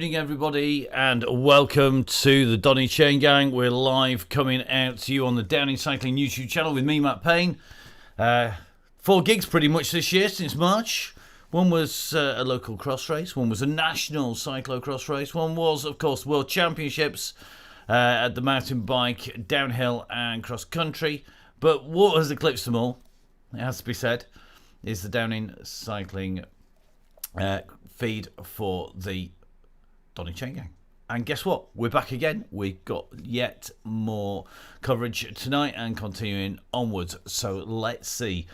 evening, everybody, and welcome to the Donny Chain Gang. We're live coming out to you on the Downing Cycling YouTube channel with me, Matt Payne. 4 gigs pretty much this year since March. One was a local cross race, one was a national cyclo-cross race, one was, of course, World Championships at the mountain bike, downhill and cross country. But what has eclipsed them all, it has to be said, is the Downing Cycling feed for the Donny Chain Gang. And guess what? We're back again. We've got yet more coverage tonight and continuing onwards. So let's see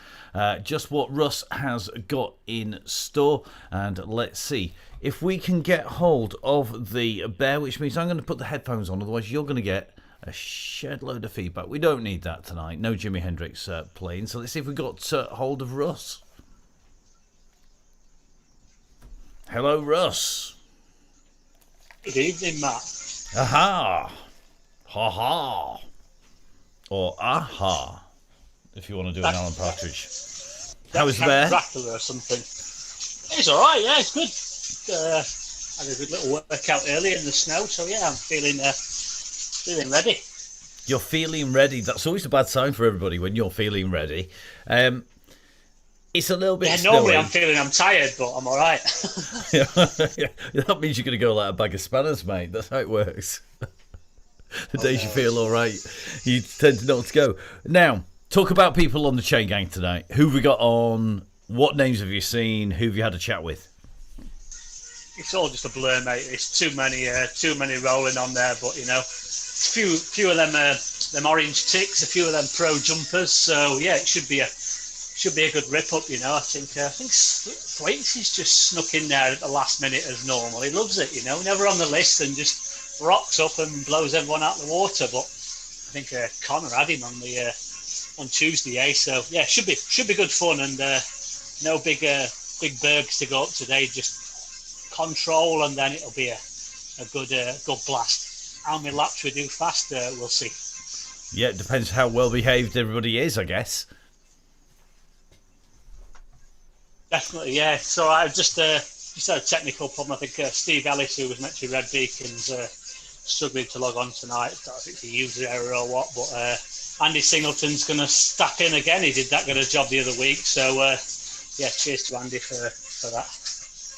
just what Russ has got in store. And let's see if we can get hold of the bear, which means I'm going to put the headphones on. Otherwise, you're going to get a shed load of feedback. We don't need that tonight. No Jimi Hendrix playing. So let's see if we got hold of Russ. Hello, Russ. Good evening, Matt. Aha! Ha ha! Or aha, if you want to do an Alan Partridge. How is the bear? Dracula or something. It's all right, yeah, it's good. Had a good little workout earlier in the snow, so yeah, I'm feeling ready. You're feeling ready. That's always a bad sign for everybody when you're feeling ready. It's a little bit normally snowy. I'm tired, but I'm all right. That means you're going to go like a bag of spanners, mate. That's how it works. The days you feel all right, you tend to not to go. Now, talk about people on the Chain Gang tonight. Who have we got on? What names have you seen? Who have you had a chat with? It's all just a blur, mate. It's too many rolling on there, but you know, few of them orange ticks, a few of them pro jumpers. So yeah, it should be a good rip up, you know. I think Thwaites is just snuck in there at the last minute as normal. He loves it, you know. Never on the list and just rocks up and blows everyone out of the water. But I think Connor had him on Tuesday, eh? So yeah, should be good fun and no big bergs to go up today. Just control and then it'll be a good blast. How many laps we do fast, we'll see. Yeah, it depends how well behaved everybody is, I guess. Definitely, yeah. So I just had a technical problem. I think Steve Ellis, who was meant to be Red Beacons, struggling to log on tonight. I don't think he used the error or what, but Andy Singleton's going to step in again. He did that good a job the other week. So, yeah, cheers to Andy for that.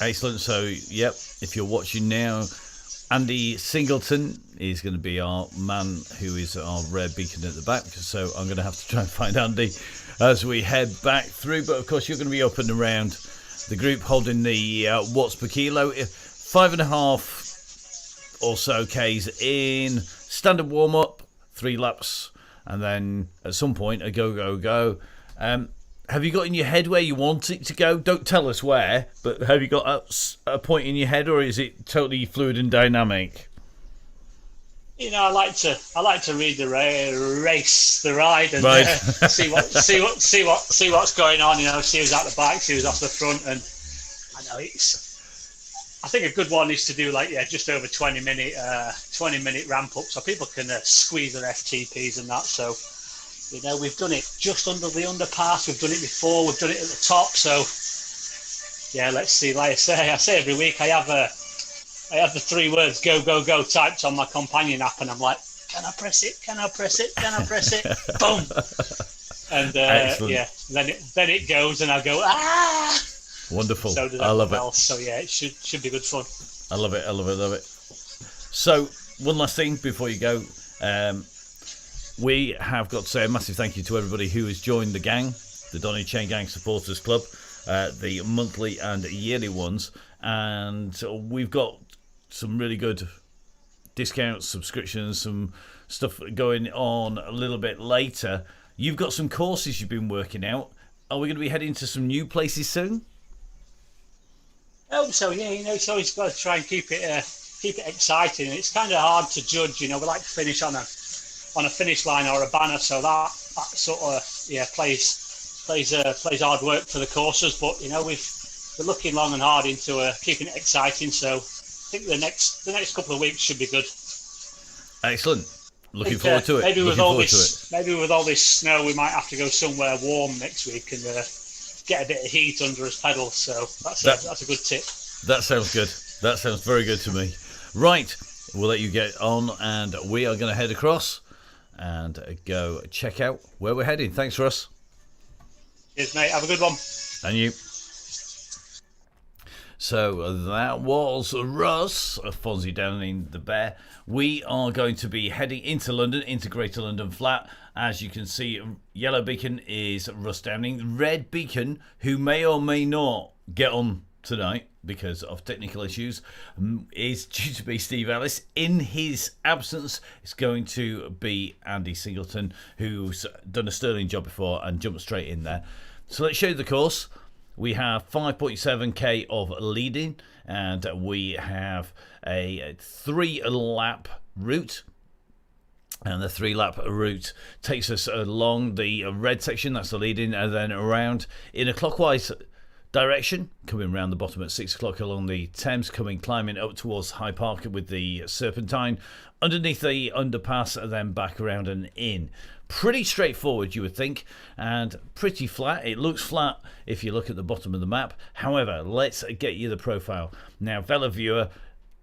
Excellent. So, yep, if you're watching now, Andy Singleton is going to be our man who is our Red Beacon at the back. So I'm going to have to try and find Andy as we head back through. But of course you're going to be up and around the group holding the watts per kilo, 5.5 or so Ks in standard warm up, 3 laps, and then at some point a go. Have you got in your head where you want it to go? Don't tell us where, but have you got a point in your head, or is it totally fluid and dynamic? You know, I like to read the ride, and right. see what's going on. You know, see who's at the back, see who's off the front, and I know I think a good one is to do just over 20 minute ramp up, so people can squeeze their FTPs and that. So, you know, we've done it just under the underpass. We've done it before. We've done it at the top. So, yeah, let's see. Like I say every week, I have the 3 words "go go go" typed on my companion app, and I'm like, "Can I press it? Can I press it? Can I press it?" Boom. And yeah, then it goes, and I go ah. Wonderful. So does I love else. it. So yeah, it should be good fun. I love it. So one last thing before you go. We have got to say a massive thank you to everybody who has joined the gang, the Donny Chain Gang Supporters Club, the monthly and yearly ones. And we've got some really good discounts, subscriptions, some stuff going on a little bit later. You've got some courses you've been working out. Are we going to be heading to some new places soon? I hope so, yeah. You know, it's always got to try and keep it exciting. It's kind of hard to judge. You know, we like to finish on a finish line or a banner, so that sort of plays hard work for the courses. But you know, we're looking long and hard into keeping it exciting. So I think the next couple of weeks should be good. Excellent. Looking forward to it. Maybe with all this snow, we might have to go somewhere warm next week and get a bit of heat under his pedals. So that's a good tip. That sounds good. That sounds very good to me. Right, we'll let you get on, and we are going to head across and go check out where we're heading. Thanks, Russ. Cheers, mate. Have a good one. And you. So that was Russ, Fonzie Downing the Bear. We are going to be heading into London, into Greater London Flat. As you can see, yellow beacon is Russ Downing. Red beacon, who may or may not get on tonight because of technical issues, is due to be Steve Ellis. In his absence, it's going to be Andy Singleton, who's done a sterling job before and jumped straight in there. So let's show you the course. We have 5.7k of leading, and we have a 3-lap route. And the 3-lap route takes us along the red section, that's the leading, and then around in a clockwise direction, coming around the bottom at 6 o'clock along the Thames, climbing up towards Hyde Park with the Serpentine, underneath the underpass, and then back around and in. Pretty straightforward, you would think, and pretty flat. It looks flat if you look at the bottom of the map. However, let's get you the profile. Now, VeloViewer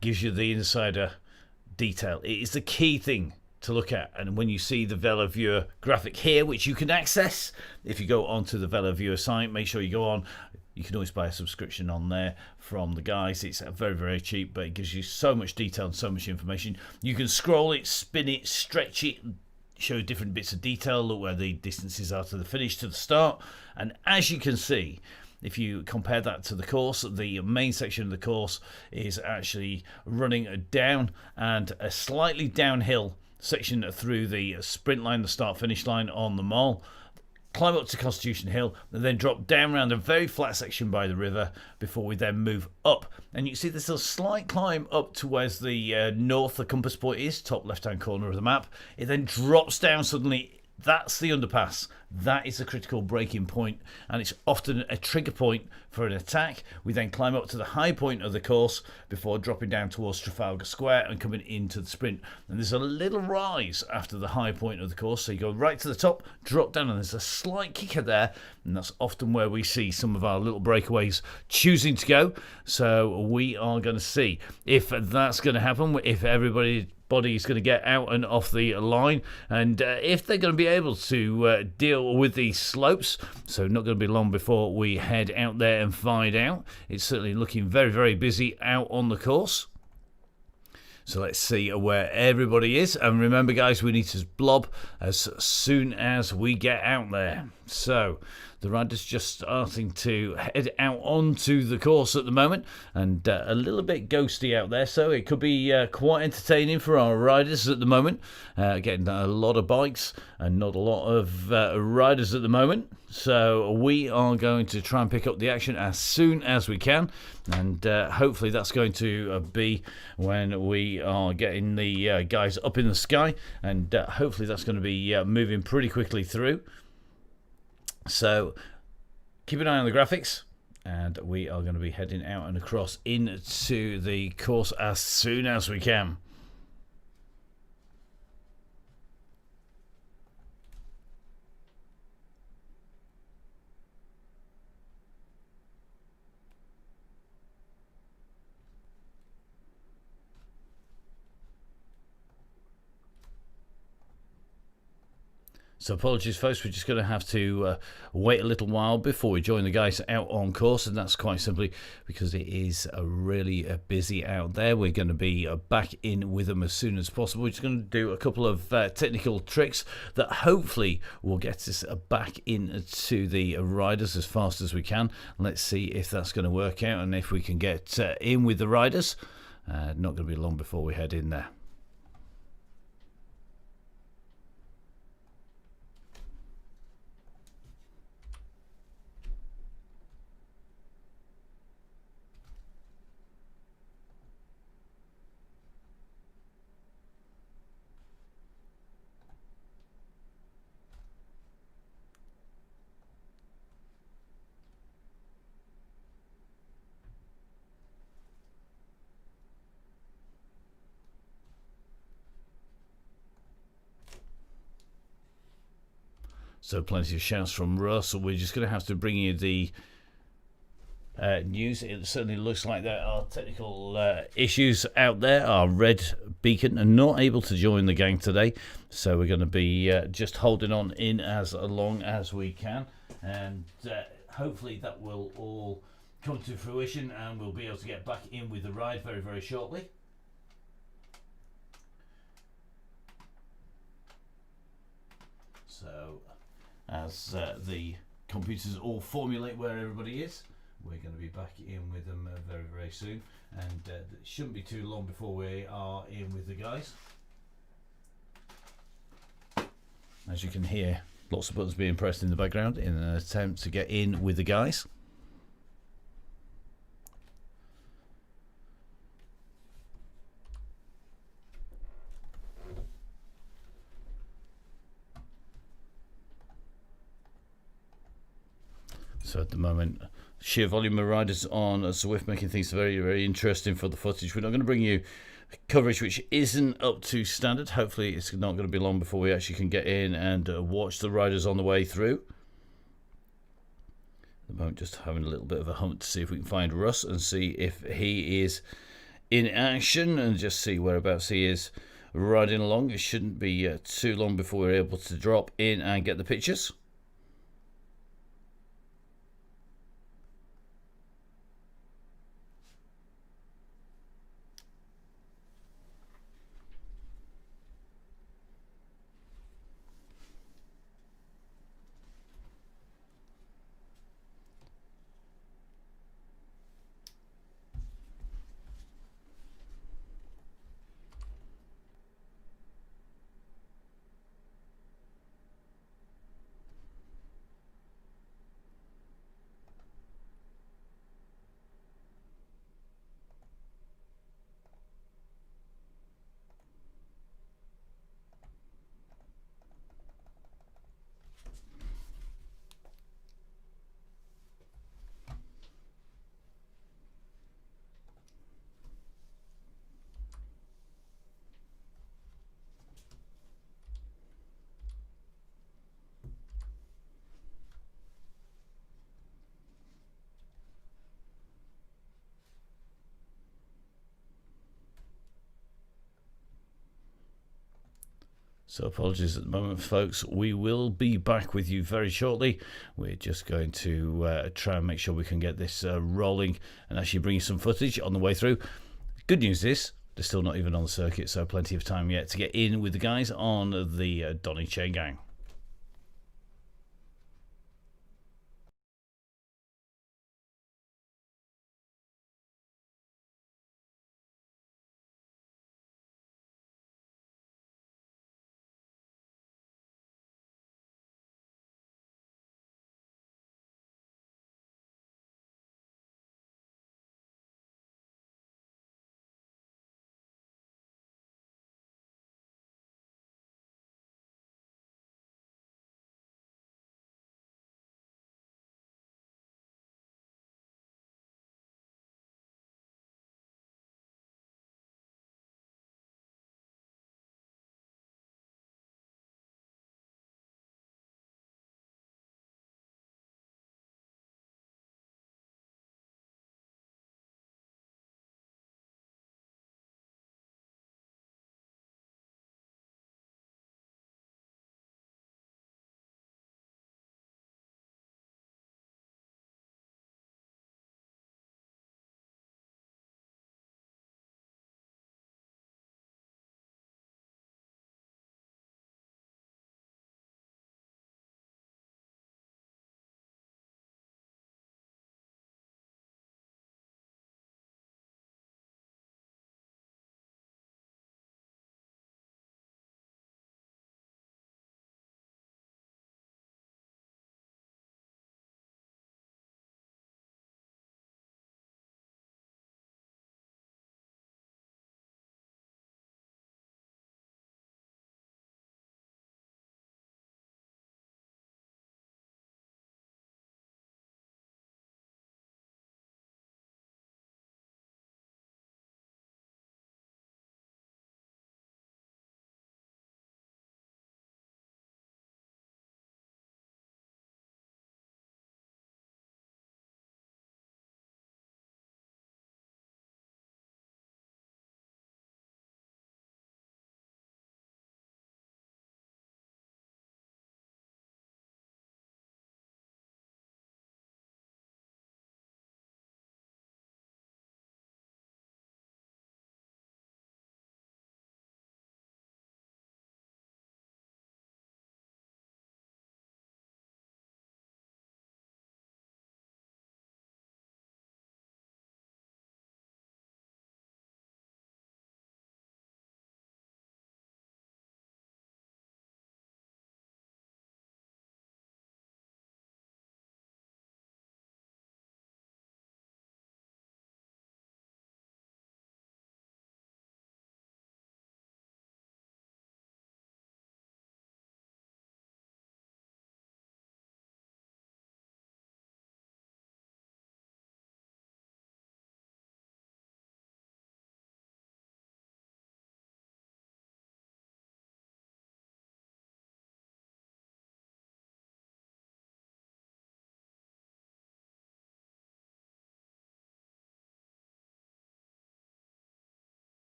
gives you the insider detail. It is the key thing to look at, and when you see the VeloViewer graphic here, which you can access if you go onto the VeloViewer site, make sure you go on. You can always buy a subscription on there from the guys. It's very, very cheap, but it gives you so much detail and so much information. You can scroll it, spin it, stretch it, show different bits of detail, look where the distances are to the finish, to the start. And as you can see, if you compare that to the course, the main section of the course is actually running down, and a slightly downhill section through the sprint line, the start-finish line on the Mall, climb up to Constitution Hill, and then drop down around a very flat section by the river before we then move up. And you can see there's a slight climb up to where's the north, the compass point is, top left-hand corner of the map. It then drops down suddenly. That's the underpass. That is the critical breaking point, and it's often a trigger point for an attack. We then climb up to the high point of the course before dropping down towards Trafalgar Square and coming into the sprint. And there's a little rise after the high point of the course, so you go right to the top, drop down, and there's a slight kicker there, and that's often where we see some of our little breakaways choosing to go. So we are going to see if that's going to happen, if everybody's going to get out and off the line, and if they're going to be able to deal with these slopes. So not going to be long before we head out there and find out. It's certainly looking very, very busy out on the course. So let's see where everybody is. And remember, guys, we need to blob as soon as we get out there. So the rider's just starting to head out onto the course at the moment, and a little bit ghosty out there, so it could be quite entertaining for our riders at the moment. Getting a lot of bikes and not a lot of riders at the moment, so we are going to try and pick up the action as soon as we can, and hopefully that's going to be when we are getting the guys up in the sky, and hopefully that's going to be moving pretty quickly through. So keep an eye on the graphics, and we are going to be heading out and across into the course as soon as we can. So apologies, folks, we're just going to have to wait a little while before we join the guys out on course, and that's quite simply because it is really busy out there. We're going to be back in with them as soon as possible. We're just going to do a couple of technical tricks that hopefully will get us back into the riders as fast as we can. Let's see if that's going to work out and if we can get in with the riders. Not going to be long before we head in there. So plenty of shouts from Russell. We're just going to have to bring you the news. It certainly looks like there are technical issues out there. Our red beacon are not able to join the gang today, so we're going to be just holding on in as long as we can, and hopefully that will all come to fruition and we'll be able to get back in with the ride very, very shortly. So as the computers all formulate where everybody is, we're going to be back in with them very, very soon, and it shouldn't be too long before we are in with the guys. As you can hear, lots of buttons being pressed in the background in an attempt to get in with the guys. So at the moment, sheer volume of riders on Zwift, making things very, very interesting for the footage. We're not going to bring you coverage which isn't up to standard. Hopefully it's not going to be long before we actually can get in and watch the riders on the way through. At the moment, just having a little bit of a hunt to see if we can find Russ and see if he is in action, and just see whereabouts he is riding along. It shouldn't be too long before we're able to drop in and get the pictures. So apologies at the moment, folks. We will be back with you very shortly. We're just going to try and make sure we can get this rolling and actually bring you some footage on the way through. Good news is they're still not even on the circuit, so plenty of time yet to get in with the guys on the Donny Chain Gang.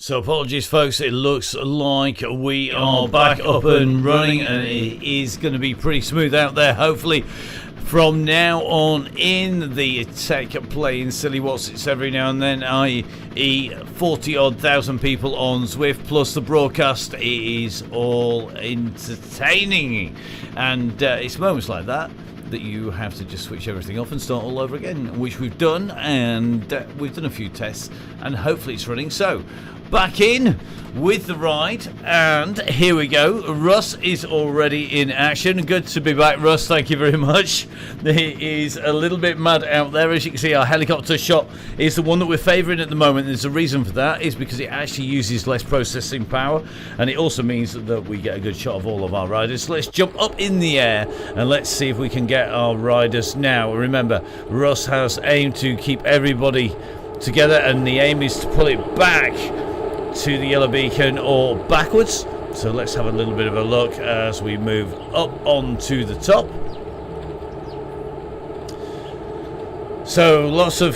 So apologies folks, it looks like we are back up and running, and it is going to be pretty smooth out there hopefully from now on in. The tech playing silly what's it's every now and then, i.e. 40 odd thousand people on Zwift plus the broadcast. It is all entertaining, and it's moments like that you have to just switch everything off and start all over again, which we've done, and we've done a few tests and hopefully it's running. So back in with the ride, and here we go. Russ is already in action. Good to be back, Russ. Thank you very much. It is a little bit mad out there. As you can see, our helicopter shot is the one that we're favouring at the moment. There's a reason for that, is because it actually uses less processing power, and it also means that we get a good shot of all of our riders. So let's jump up in the air and let's see if we can get our riders now. Remember, Russ has aimed to keep everybody together, and the aim is to pull it back to the yellow beacon or backwards. So let's have a little bit of a look as we move up onto the top. So lots of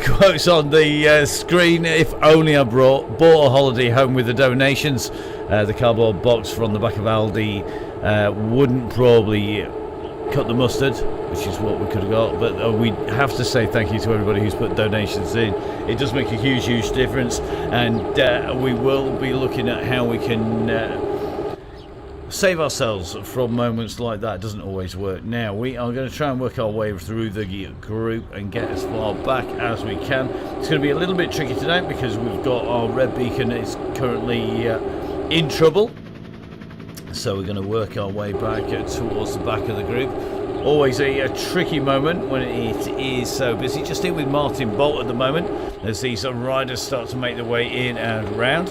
quotes on the screen. If only I bought a holiday home with the donations. The cardboard box from the back of Aldi wouldn't probably cut the mustard, which is what we could have got, but we have to say thank you to everybody who's put donations in. It does make a huge difference, and we will be looking at how we can save ourselves from moments like that. It doesn't always work. Now we are going to try and work our way through the group and get as far back as we can. It's going to be a little bit tricky tonight because we've got our red beacon is currently in trouble. So we're going to work our way back towards the back of the group. Always a tricky moment when it is so busy. Just in with Martin Bolt at the moment as these riders start to make their way in and around.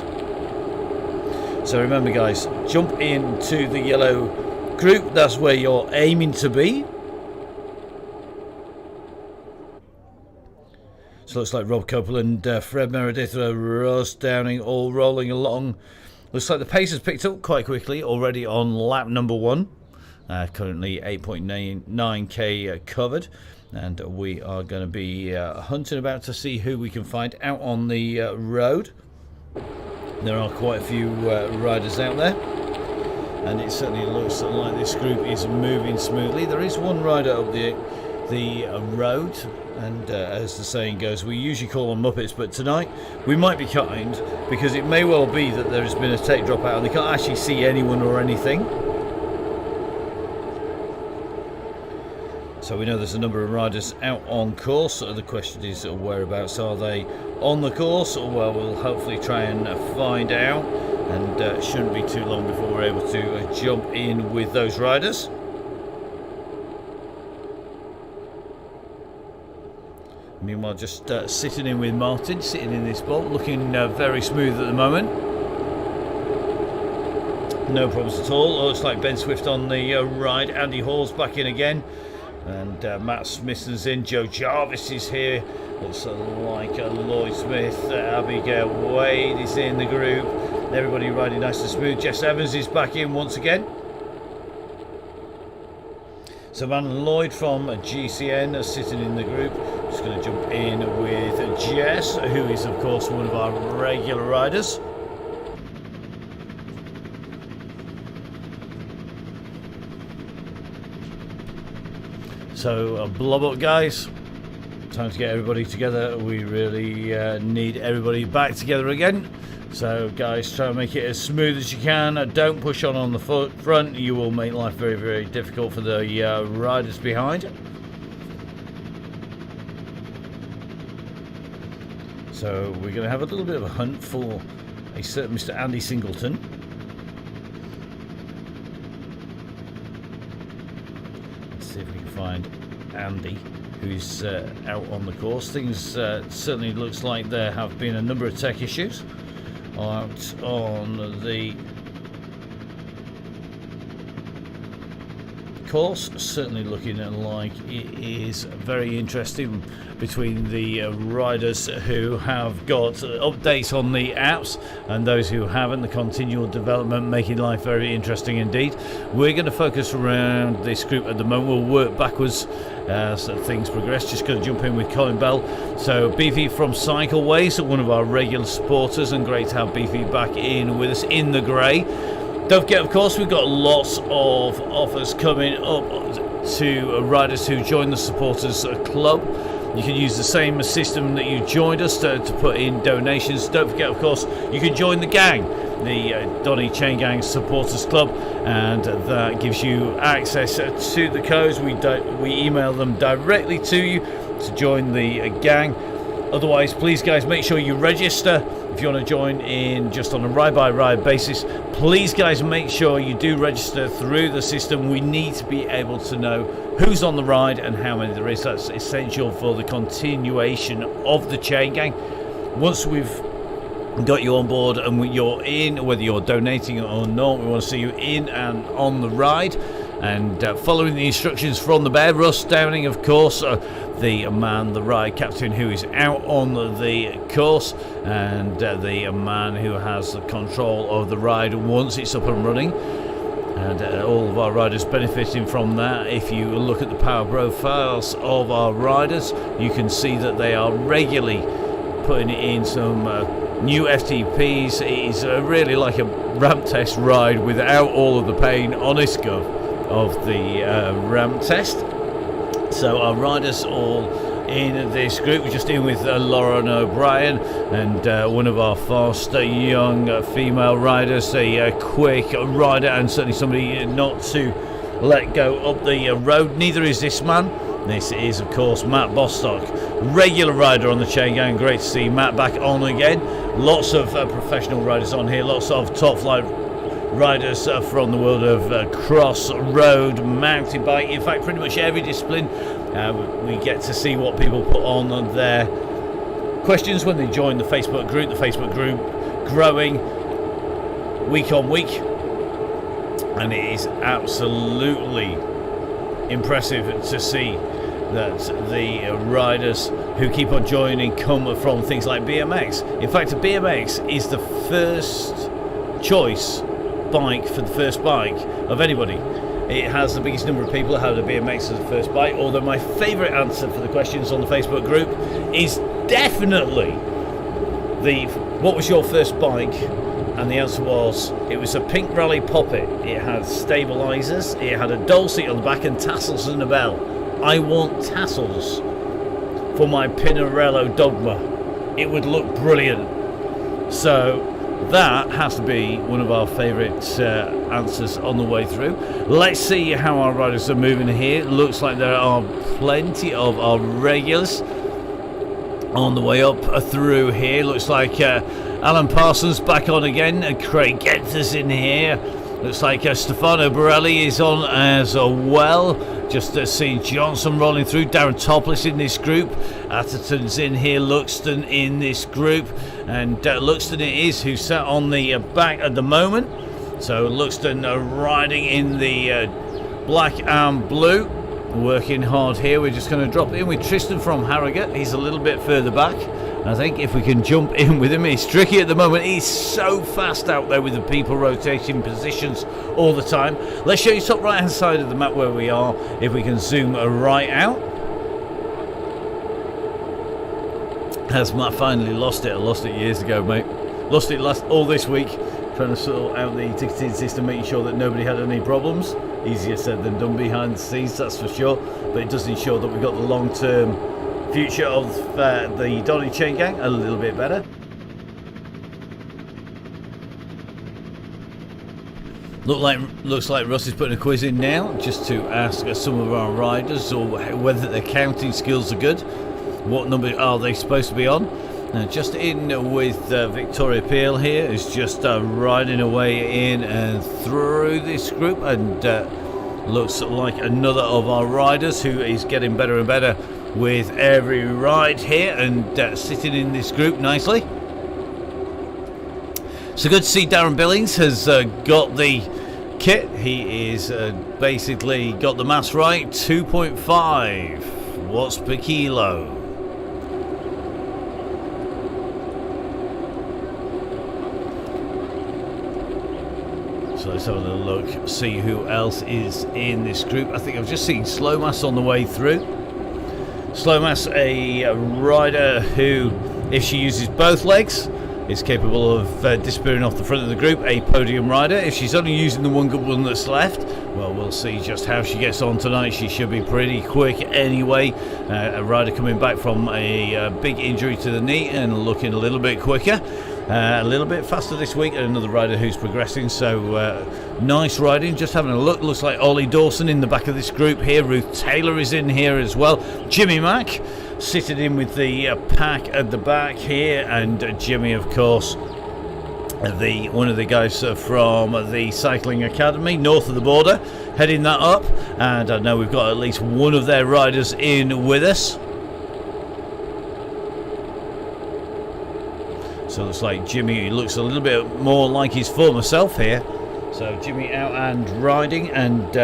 So remember guys, jump into the yellow group. That's where you're aiming to be. So it looks like Rob Copeland, Fred Meredith, Russ Downing all rolling along. Looks like the pace has picked up quite quickly already on lap number 1. Currently 8.9k covered, and we are going to be hunting about to see who we can find out on the road. There are quite a few riders out there, and it certainly looks like this group is moving smoothly. There is one rider up the road, and as the saying goes, we usually call them Muppets, but tonight we might be kind, because it may well be that there has been a tech drop out and they can't actually see anyone or anything. So we know there's a number of riders out on course. So the question is, whereabouts are they on the course? Well, we'll hopefully try and find out, and it shouldn't be too long before we're able to jump in with those riders. Meanwhile, just sitting in with Martin, sitting in this bolt, looking very smooth at the moment. No problems at all. Looks like Ben Swift on the ride. Andy Hall's back in again. And Matt Smithson's in. Joe Jarvis is here. Looks like Lloyd Smith. Abigail Wade is in the group. Everybody riding nice and smooth. Jess Evans is back in once again. So Van Lloyd from GCN is sitting in the group. Just going to jump in with Jess, who is of course one of our regular riders. So blob up guys, time to get everybody together. We really need everybody back together again. So guys, try and make it as smooth as you can. Don't push on the front. You will make life very difficult for the riders behind. So we're going to have a little bit of a hunt for a certain Mr. Andy Singleton. Let's see if we can find Andy, who's out on the course. Things certainly looks like there have been a number of tech issues out on the course. Certainly looking like it is very interesting between the riders who have got updates on the apps and those who haven't. The continual development making life very interesting indeed. We're going to focus around this group at the moment. We'll work backwards as things progress. Just going to jump in with Colin Bell. So Beefy from Cycleways, one of our regular supporters, and great to have Beefy back in with us in the grey. Don't forget, of course, we've got lots of offers coming up to riders who join the supporters club. You can use the same system that you joined us to put in donations. Don't forget, of course, you can join the gang, the Donny Chain Gang Supporters Club, and that gives you access to the codes. We email them directly to you to join the gang. Otherwise, please, guys, make sure you register. If you want to join in just on a ride-by-ride basis, please, guys, make sure you do register through the system. We need to be able to know who's on the ride and how many there is. That's essential for the continuation of the chain gang. Once we've got you on board and you're in, whether you're donating or not, we want to see you in and on the ride. And following the instructions from the bear, Russ Downing, of course, the man, the ride captain who is out on the course, and the man who has the control of the ride once it's up and running. And all of our riders benefiting from that. If you look at the power profiles of our riders, you can see that they are regularly putting in some new FTPs. It is really like a ramp test ride without all of the pain, honest gov, of the ramp test. So our riders all in this group. We're just in with Lauren O'Brien and one of our fast young female riders, a quick rider and certainly somebody not to let go up the road. Neither is this man. This is, of course, Matt Bostock, regular rider on the chain gang. Great to see Matt back on again. Lots of professional riders on here, lots of top flight riders from the world of cross, road, mountain bike. In fact, pretty much every discipline. We get to see what people put on their questions when they join the Facebook group. The Facebook group growing week on week, and it is absolutely impressive to see that the riders who keep on joining come from things like BMX. In fact, BMX is the first choice bike for the first bike of anybody. It has the biggest number of people who have a BMX as a first bike, although my favourite answer for the questions on the Facebook group is definitely what was your first bike? And the answer was, it was a pink rally poppet. It had stabilisers, it had a dole seat on the back and tassels and a bell. I want tassels for my Pinarello Dogma. It would look brilliant. So that has to be one of our favourite answers on the way through. Let's see how our riders are moving here. Looks like there are plenty of our regulars on the way up through here. Looks like Alan Parsons back on again. Craig Genters in here. Looks like Stefano Borelli is on as well. Just seeing Johnson rolling through. Darren Topless in this group. Atherton's in here. Luxton in this group. And Luxton it is who sat on the back at the moment. So Luxton riding in the black and blue. Working hard here. We're just going to drop in with Tristan from Harrogate. He's a little bit further back. I think if we can jump in with him, it's tricky at the moment. He's so fast out there with the people rotating positions all the time. Let's show you top right hand side of the map where we are. If we can zoom right out. Has Matt finally lost it? I lost it years ago, mate. Lost it all this week. Trying to sort out the ticketing system, making sure that nobody had any problems. Easier said than done behind the scenes, that's for sure. But it does ensure that we've got the long-term future of the Donny Chain Gang a little bit better. Looks like Russ is putting a quiz in now, just to ask some of our riders or whether their counting skills are good. What number are they supposed to be on? Just in with Victoria Peel here, is just riding away in and through this group, and looks like another of our riders who is getting better and better with every ride here, and sitting in this group nicely. So good to see Darren Billings has got the kit. He is basically got the mass right. 2.5 watts per kilo. So let's have a little look, see who else is in this group. I think I've just seen Slowmass on the way through. Slowmass, a rider who, if she uses both legs, is capable of disappearing off the front of the group. A podium rider. If she's only using the one good one that's left, well, we'll see just how she gets on tonight. She should be pretty quick anyway. A rider coming back from a big injury to the knee and looking a little bit quicker. A little bit faster this week, and another rider who's progressing, so nice riding. Just having a look, looks like Ollie Dawson in the back of this group here. Ruth Taylor is in here as well. Jimmy Mack sitting in with the pack at the back here, and Jimmy, of course, one of the guys from the Cycling Academy north of the border, heading that up. And I know we've got at least one of their riders in with us. So it looks like Jimmy looks a little bit more like his former self here. So Jimmy out and riding, and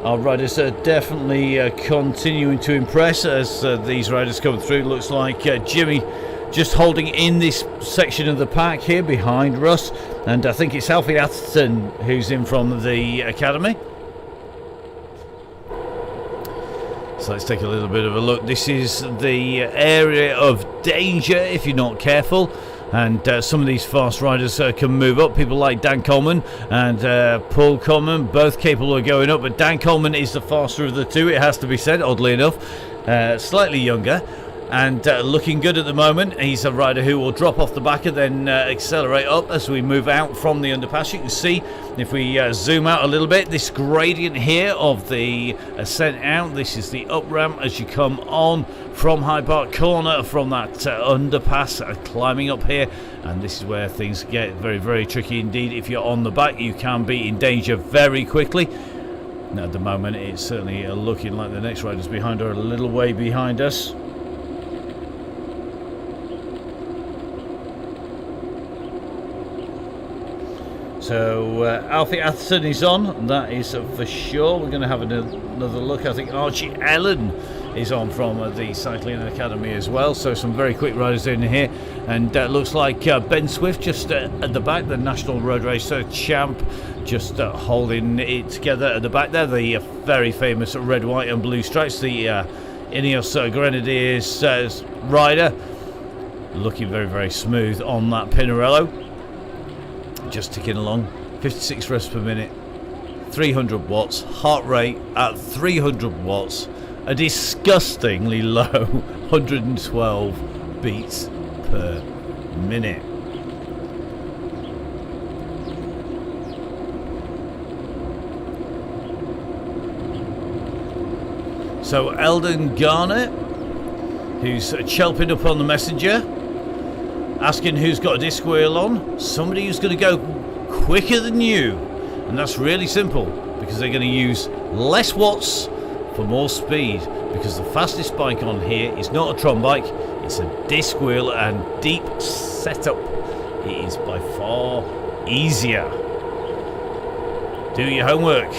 our riders are definitely continuing to impress as these riders come through. Looks like Jimmy just holding in this section of the pack here behind Russ, and I think it's Alfie Atherton who's in from the academy. So let's take a little bit of a look. This is the area of danger if you're not careful. And some of these fast riders can move up. People like Dan Coleman and Paul Coleman, both capable of going up. But Dan Coleman is the faster of the two, it has to be said, oddly enough. Slightly younger and looking good at the moment. He's a rider who will drop off the back and then accelerate up as we move out from the underpass. You can see, if we zoom out a little bit, this gradient here of the ascent out. This is the up ramp as you come on from Hyde Park Corner from that underpass, climbing up here, and this is where things get very, very tricky indeed. If you're on the back, you can be in danger very quickly. Now, at the moment, it's certainly looking like the next riders behind are a little way behind us. So Alfie Atherton is on, that is for sure. We're going to have another look. I think Archie Ellen is on from the Cycling Academy as well. So some very quick riders in here, and looks like Ben Swift just at the back, the National Road Race champ, just holding it together at the back there. The very famous red, white and blue stripes, the Ineos Grenadiers rider, looking very, very smooth on that Pinarello. Just ticking along. 56 reps per minute, 300 watts, heart rate at 300 watts, a disgustingly low 112 beats per minute. So Eldon Garnett, who's chelping up on the messenger, asking who's got a disc wheel on. Somebody who's going to go quicker than you, and that's really simple, because they're going to use less watts for more speed, because the fastest bike on here is not a Tron bike, it's a disc wheel and deep setup. It is by far easier. Do your homework.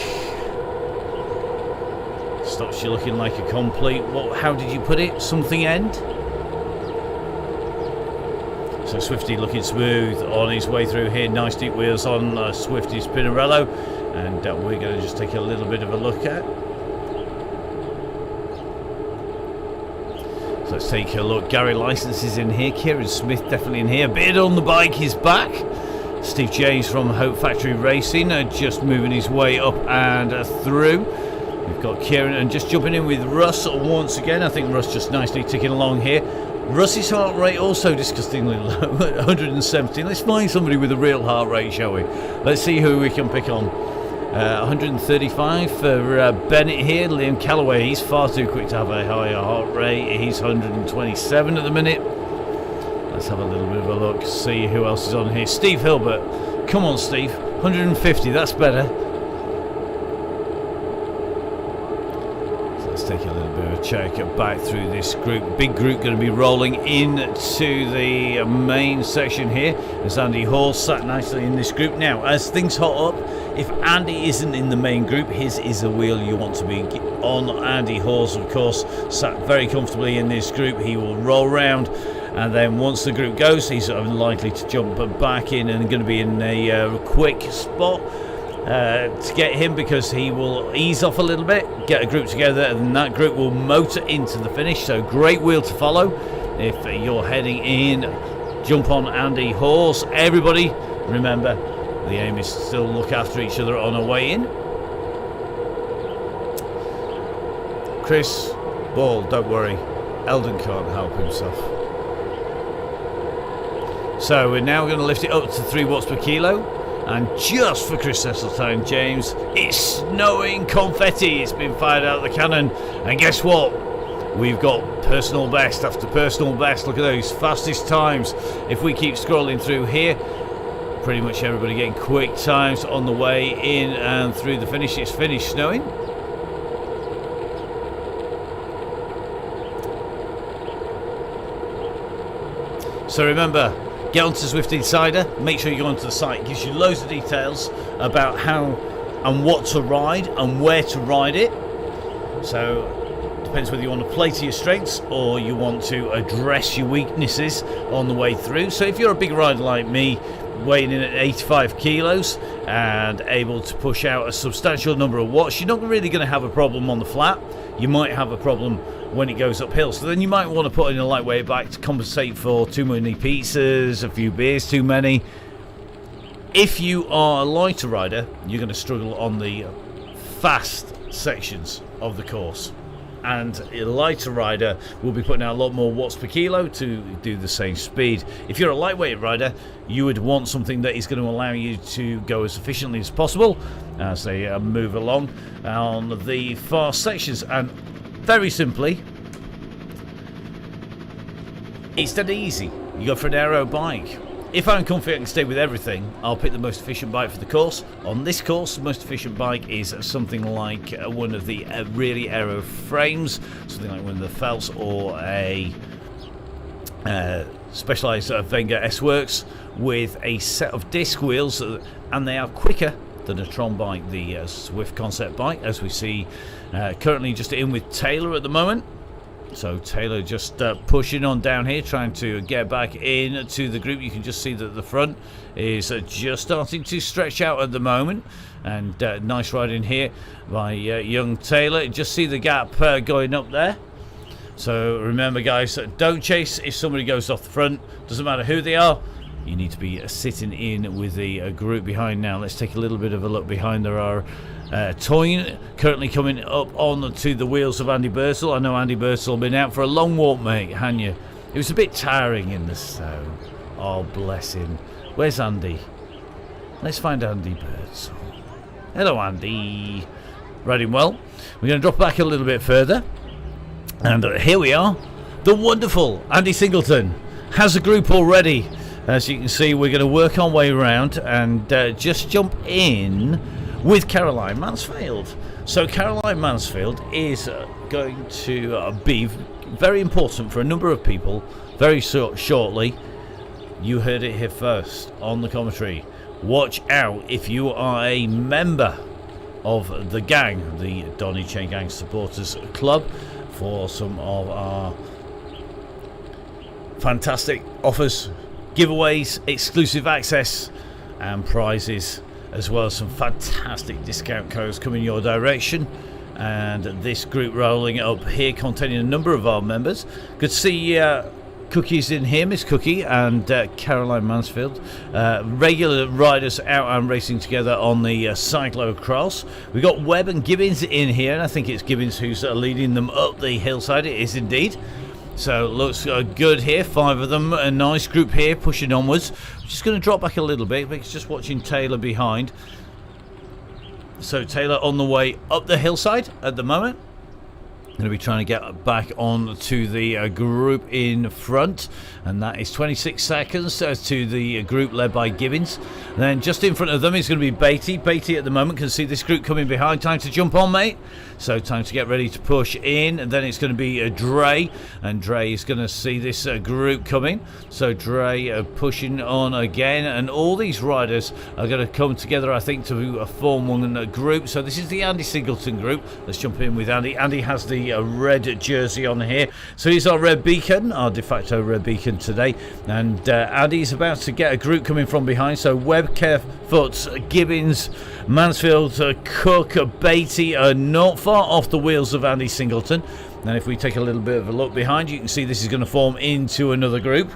Stops you looking like a complete, how did you put it, something end? So Swifty looking smooth on his way through here. Nice deep wheels on Swifty's Pinarello, and we're going to just take a little bit of a look at. So let's take a look. Gary Licence is in here. Kieran Smith definitely in here. Beard on the bike is back. Steve James from Hope Factory Racing just moving his way up and through. We've got Kieran and just jumping in with Russ once again. I think Russ just nicely ticking along here. Russ's heart rate also disgustingly low at 117. Let's find somebody with a real heart rate, shall we? Let's see who we can pick on. 135 for Bennett here. Liam Callaway, he's far too quick to have a higher heart rate. He's 127 at the minute. Let's have a little bit of a look, see who else is on here. Steve Hilbert, come on Steve, 150, that's better. So let's take a little bit of a check back through this group. Big group going to be rolling into the main section here. As Andy Hall sat nicely in this group. Now, as things hot up, if Andy isn't in the main group, his is a wheel you want to be on. Andy Hall's, of course, sat very comfortably in this group. He will roll round, and then once the group goes, he's likely to jump back in and going to be in a quick spot to get him, because he will ease off a little bit, get a group together, and that group will motor into the finish. So great wheel to follow if you're heading in. Jump on Andy Horse. Everybody, remember, the aim is to still look after each other on our way in. Chris Ball, don't worry, Eldon can't help himself. So we're now going to lift it up to 3 watts per kilo. And just for Chris Esseltine, James, it's snowing confetti. It's been fired out of the cannon. And guess what? We've got personal best after personal best. Look at those fastest times. If we keep scrolling through here, pretty much everybody getting quick times on the way in and through the finish. It's finished snowing. So remember, get onto Zwift Insider, make sure you go onto the site. It gives you loads of details about how and what to ride and where to ride it. So depends whether you want to play to your strengths or you want to address your weaknesses on the way through. So if you're a big rider like me, weighing in at 85 kilos and able to push out a substantial number of watts, you're not really going to have a problem on the flat. You might have a problem when it goes uphill, so then you might want to put in a lightweight bike to compensate for too many pizzas, a few beers too many. If you are a lighter rider, you're going to struggle on the fast sections of the course, and a lighter rider will be putting out a lot more watts per kilo to do the same speed. If you're a lightweight rider, you would want something that is going to allow you to go as efficiently as possible as they move along on the fast sections. And very simply, it's dead easy. You go for an aero bike. If I'm confident I can stay with everything, I'll pick the most efficient bike for the course. On this course, the most efficient bike is something like one of the really aero frames, something like one of the Phelps or a Specialized Wenger S-Works with a set of disc wheels, and they are quicker than a Tron bike, the Zwift concept bike, as we see currently just in with Taylor at the moment. So Taylor just pushing on down here, trying to get back into the group. You can just see that the front is just starting to stretch out at the moment. And nice riding here by young Taylor. Just see the gap going up there. So remember, guys, don't chase if somebody goes off the front. Doesn't matter who they are. You need to be sitting in with the group behind now. Let's take a little bit of a look behind. There are Toyn currently coming up on to the wheels of Andy Birdsall. I know Andy Birdsall been out for a long walk, mate, hadn't you? It was a bit tiring in the snow. Oh, bless him. Where's Andy? Let's find Andy Birdsall. Hello, Andy. Riding well. We're going to drop back a little bit further. And here we are. The wonderful Andy Singleton has a group already. As you can see, we're going to work our way around and just jump in with Caroline Mansfield. So Caroline Mansfield is going to be very important for a number of people very shortly. You heard it here first on the commentary. Watch out if you are a member of the gang, the DONNYCHAINGANG Supporters Club, for some of our fantastic offers, giveaways, exclusive access and prizes, as well as some fantastic discount codes coming your direction. And this group rolling up here containing a number of our members. Good to see Cookie's in here, Miss Cookie and Caroline Mansfield, regular riders out and racing together on the cyclocross. We've got Webb and Gibbons in here, and I think it's Gibbons who's leading them up the hillside. It is indeed. So looks good here, 5 of them, a nice group here pushing onwards. Just going to drop back a little bit because just watching Taylor behind. So Taylor on the way up the hillside at the moment. Going to be trying to get back on to the group in front, and that is 26 seconds to the group led by Gibbons. Then just in front of them is going to be Beatty. Beatty at the moment can see this group coming behind. Time to jump on, mate. So time to get ready to push in. And then it's going to be Dre, and Dre is going to see this group coming. So Dre pushing on again, and all these riders are going to come together, I think, to form one group. So this is the Andy Singleton group. Let's jump in with Andy. Andy has the red jersey on here, so he's our red beacon, our de facto red beacon today. And Andy's about to get a group coming from behind. So Webb, Foot, Gibbons, Mansfield, Cook, Beatty are not far off the wheels of Andy Singleton. And if we take a little bit of a look behind, you can see this is going to form into another group.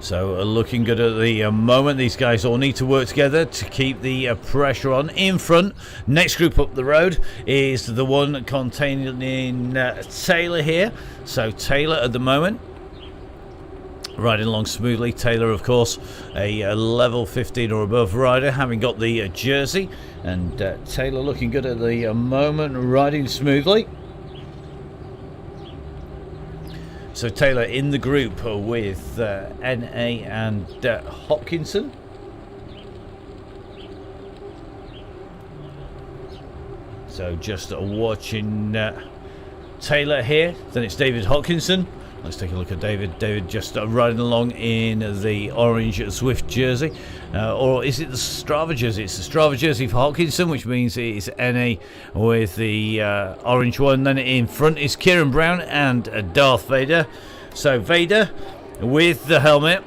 So looking good at the moment. These guys all need to work together to keep the pressure on. In front, next group up the road is the one containing Taylor here. So Taylor at the moment riding along smoothly. Taylor, of course, a level 15 or above rider, having got the jersey. And Taylor looking good at the moment, riding smoothly. So Taylor in the group with NA and Hopkinson. So just watching Taylor here. Then it's David Hopkinson. Let's take a look at David. David just riding along in the orange Zwift jersey. Or is it the Strava jersey? It's the Strava jersey for Hopkinson, which means it is NA with the orange one. Then in front is Kieran Brown and Darth Vader. So Vader with the helmet.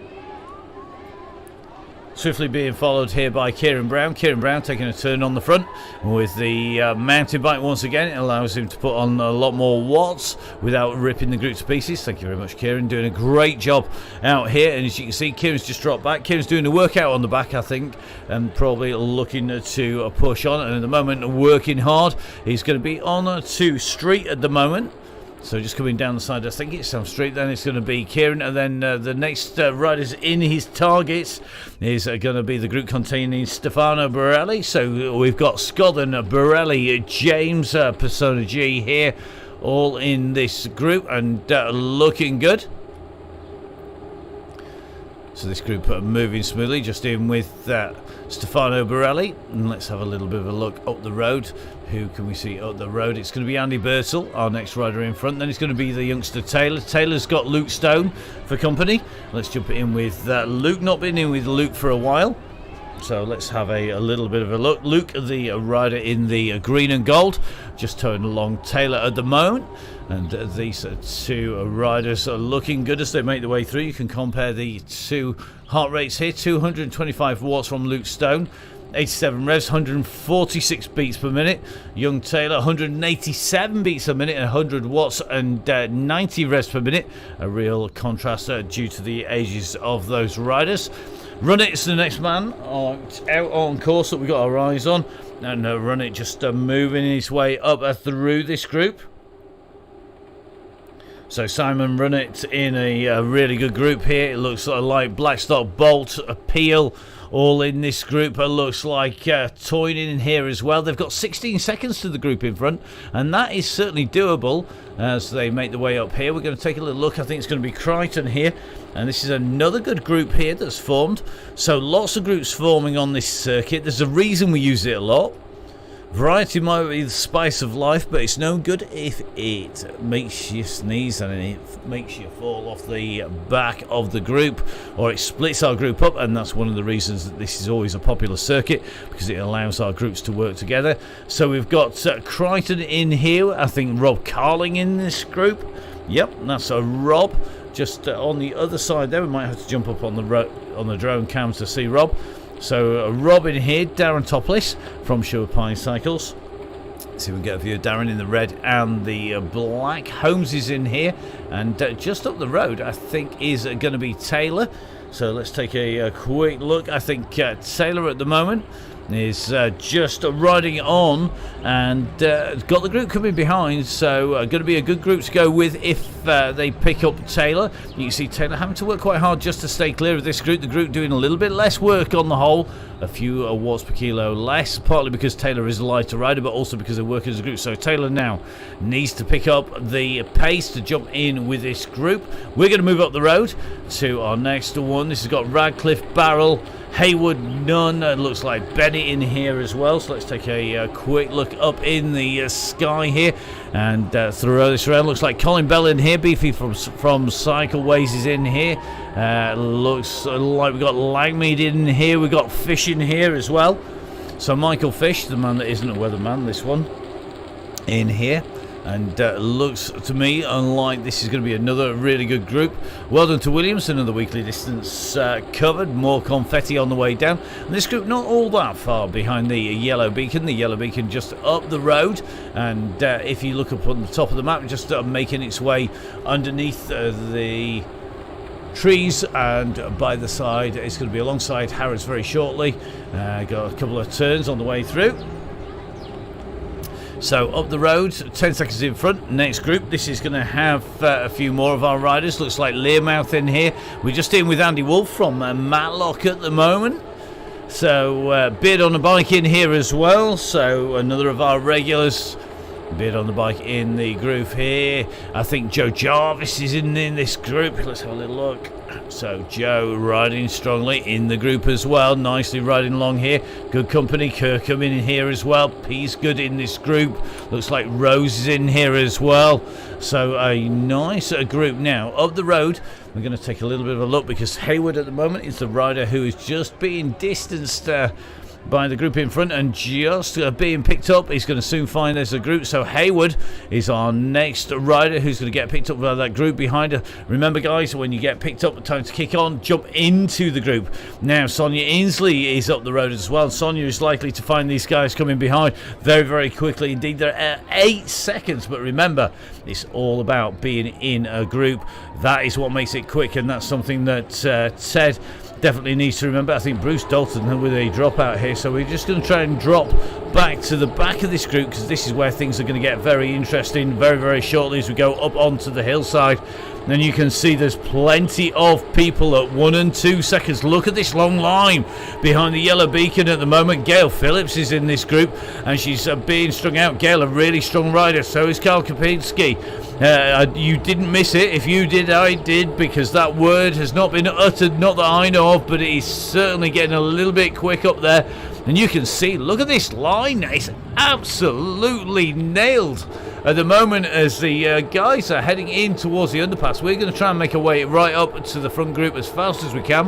Swiftly being followed here by Kieran Brown. Kieran Brown taking a turn on the front with the mountain bike once again. It allows him to put on a lot more watts without ripping the group to pieces. Thank you very much, Kieran. Doing a great job out here. And as you can see, Kieran's just dropped back. Kieran's doing a workout on the back, I think, and probably looking to push on. And at the moment, working hard. He's going to be on to street at the moment. So just coming down the side, I think it's some street. Then it's going to be Kieran, and then the next riders in his targets is going to be the group containing Stefano Borelli. So we've got Scott and Borelli, James, Persona G here, all in this group and looking good. So this group are moving smoothly, just in with Stefano Borelli. And let's have a little bit of a look up the road. Who can we see up the road? It's going to be Andy Birtle, our next rider in front. Then it's going to be the youngster Taylor. Taylor's got Luke Stone for company. Let's jump in with Luke. Not been in with Luke for a while. So let's have a little bit of a look. Luke, the rider in the green and gold, just towing along Taylor at the moment. And these two riders are looking good as they make their way through. You can compare the two heart rates here. 225 watts from Luke Stone. 87 revs, 146 beats per minute. Young Taylor, 187 beats a minute and 100 watts and 90 revs per minute. A real contrast due to the ages of those riders. Run It's the next man out on course that we've got our eyes on. And Run It just moving his way up through this group. So Simon Run It in a really good group here. It looks like Blackstock, Bolt, Appeal, all in this group. It looks like Toyne in here as well. They've got 16 seconds to the group in front, and that is certainly doable as they make their way up here. We're going to take a little look. I think it's going to be Crichton here, and this is another good group here that's formed. So lots of groups forming on this circuit. There's a reason we use it a lot. Variety might be the spice of life, but it's no good if it makes you sneeze and it makes you fall off the back of the group, or it splits our group up. And that's one of the reasons that this is always a popular circuit, because it allows our groups to work together. So we've got Crichton in here. I think Rob Carling in this group. Yep, that's a Rob. Just on the other side there, we might have to jump up on the drone cam to see Rob. So Rob in here, Darren Topless from Sugar Pine Cycles. Let's see if we can get a view of Darren in the red and the black. Holmes is in here, and just up the road I think is going to be Taylor. So let's take a quick look. I think Taylor at the moment is just riding on and got the group coming behind, so going to be a good group to go with if they pick up Taylor. You can see Taylor having to work quite hard just to stay clear of this group. The group doing a little bit less work on the whole, a few watts per kilo less, partly because Taylor is a lighter rider, but also because they're working as a group. So Taylor now needs to pick up the pace to jump in with this group. We're going to move up the road to our next one. This has got Radcliffe, Barrel, Haywood, Nunn, looks like Bennett in here as well. So let's take a quick look up in the sky here and throw this around. Looks like Colin Bell in here, Beefy from Cycleways is in here. Looks like we've got Langmead in here, we've got Fish in here as well. So Michael Fish, the man that isn't a weatherman, this one, in here. And looks to me unlike this is going to be another really good group. Well done to Williams, another weekly distance covered, more confetti on the way down. And this group not all that far behind the Yellow Beacon. The Yellow Beacon just up the road, and if you look up on the top of the map, just making its way underneath the trees, and by the side it's going to be alongside Harrods very shortly. Got a couple of turns on the way through. So up the road, 10 seconds in front. Next group, this is going to have a few more of our riders. Looks like Learmouth in here. We're just in with Andy Wolf from Matlock at the moment. So Beard on the bike in here as well. So another of our regulars. Beard on the bike in the group here. I think Joe Jarvis is in this group. Let's have a little look. So Joe riding strongly in the group as well, nicely riding along here. Good company, Kirkham in here as well. P's good in this group. Looks like Rose is in here as well. So a nice group now. Up the road, we're going to take a little bit of a look because Haywood at the moment is the rider who is just being distanced by the group in front and just being picked up. He's going to soon find there's a group. So Haywood is our next rider who's going to get picked up by that group behind her. Remember guys, when you get picked up, time to kick on, jump into the group. Now Sonia Ainsley is up the road as well. Sonia is likely to find these guys coming behind very, very quickly indeed. They're at 8 seconds, but remember, it's all about being in a group. That is what makes it quick, and that's something that Ted definitely needs to remember. I think Bruce Dalton with a drop out here, so we're just going to try and drop back to the back of this group because this is where things are going to get very interesting very, very shortly as we go up onto the hillside. And you can see there's plenty of people at 1 and 2 seconds. Look at this long line behind the Yellow Beacon at the moment. Gail Phillips is in this group and she's being strung out. Gail, a really strong rider. So is Karl Kapinski. You didn't miss it. If you did, I did, because that word has not been uttered, not that I know of, but it is certainly getting a little bit quick up there. And you can see, look at this line. It's absolutely nailed at the moment as the guys are heading in towards the underpass. We're going to try and make our way right up to the front group as fast as we can.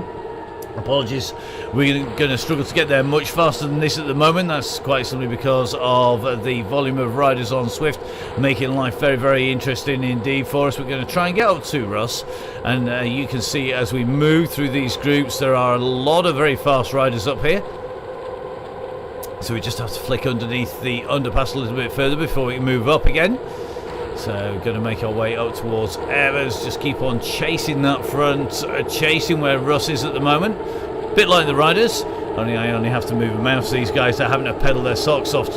Apologies, we're going to struggle to get there much faster than this at the moment. That's quite simply because of the volume of riders on Swift, making life very, very interesting indeed for us. We're going to try and get up to Russ, and you can see as we move through these groups, there are a lot of very fast riders up here. So we just have to flick underneath the underpass a little bit further before we move up again. So going to make our way up towards Evans, just keep on chasing that front, chasing where Russ is at the moment. Bit like the riders, I only have to move them out. So these guys are having to pedal their socks off.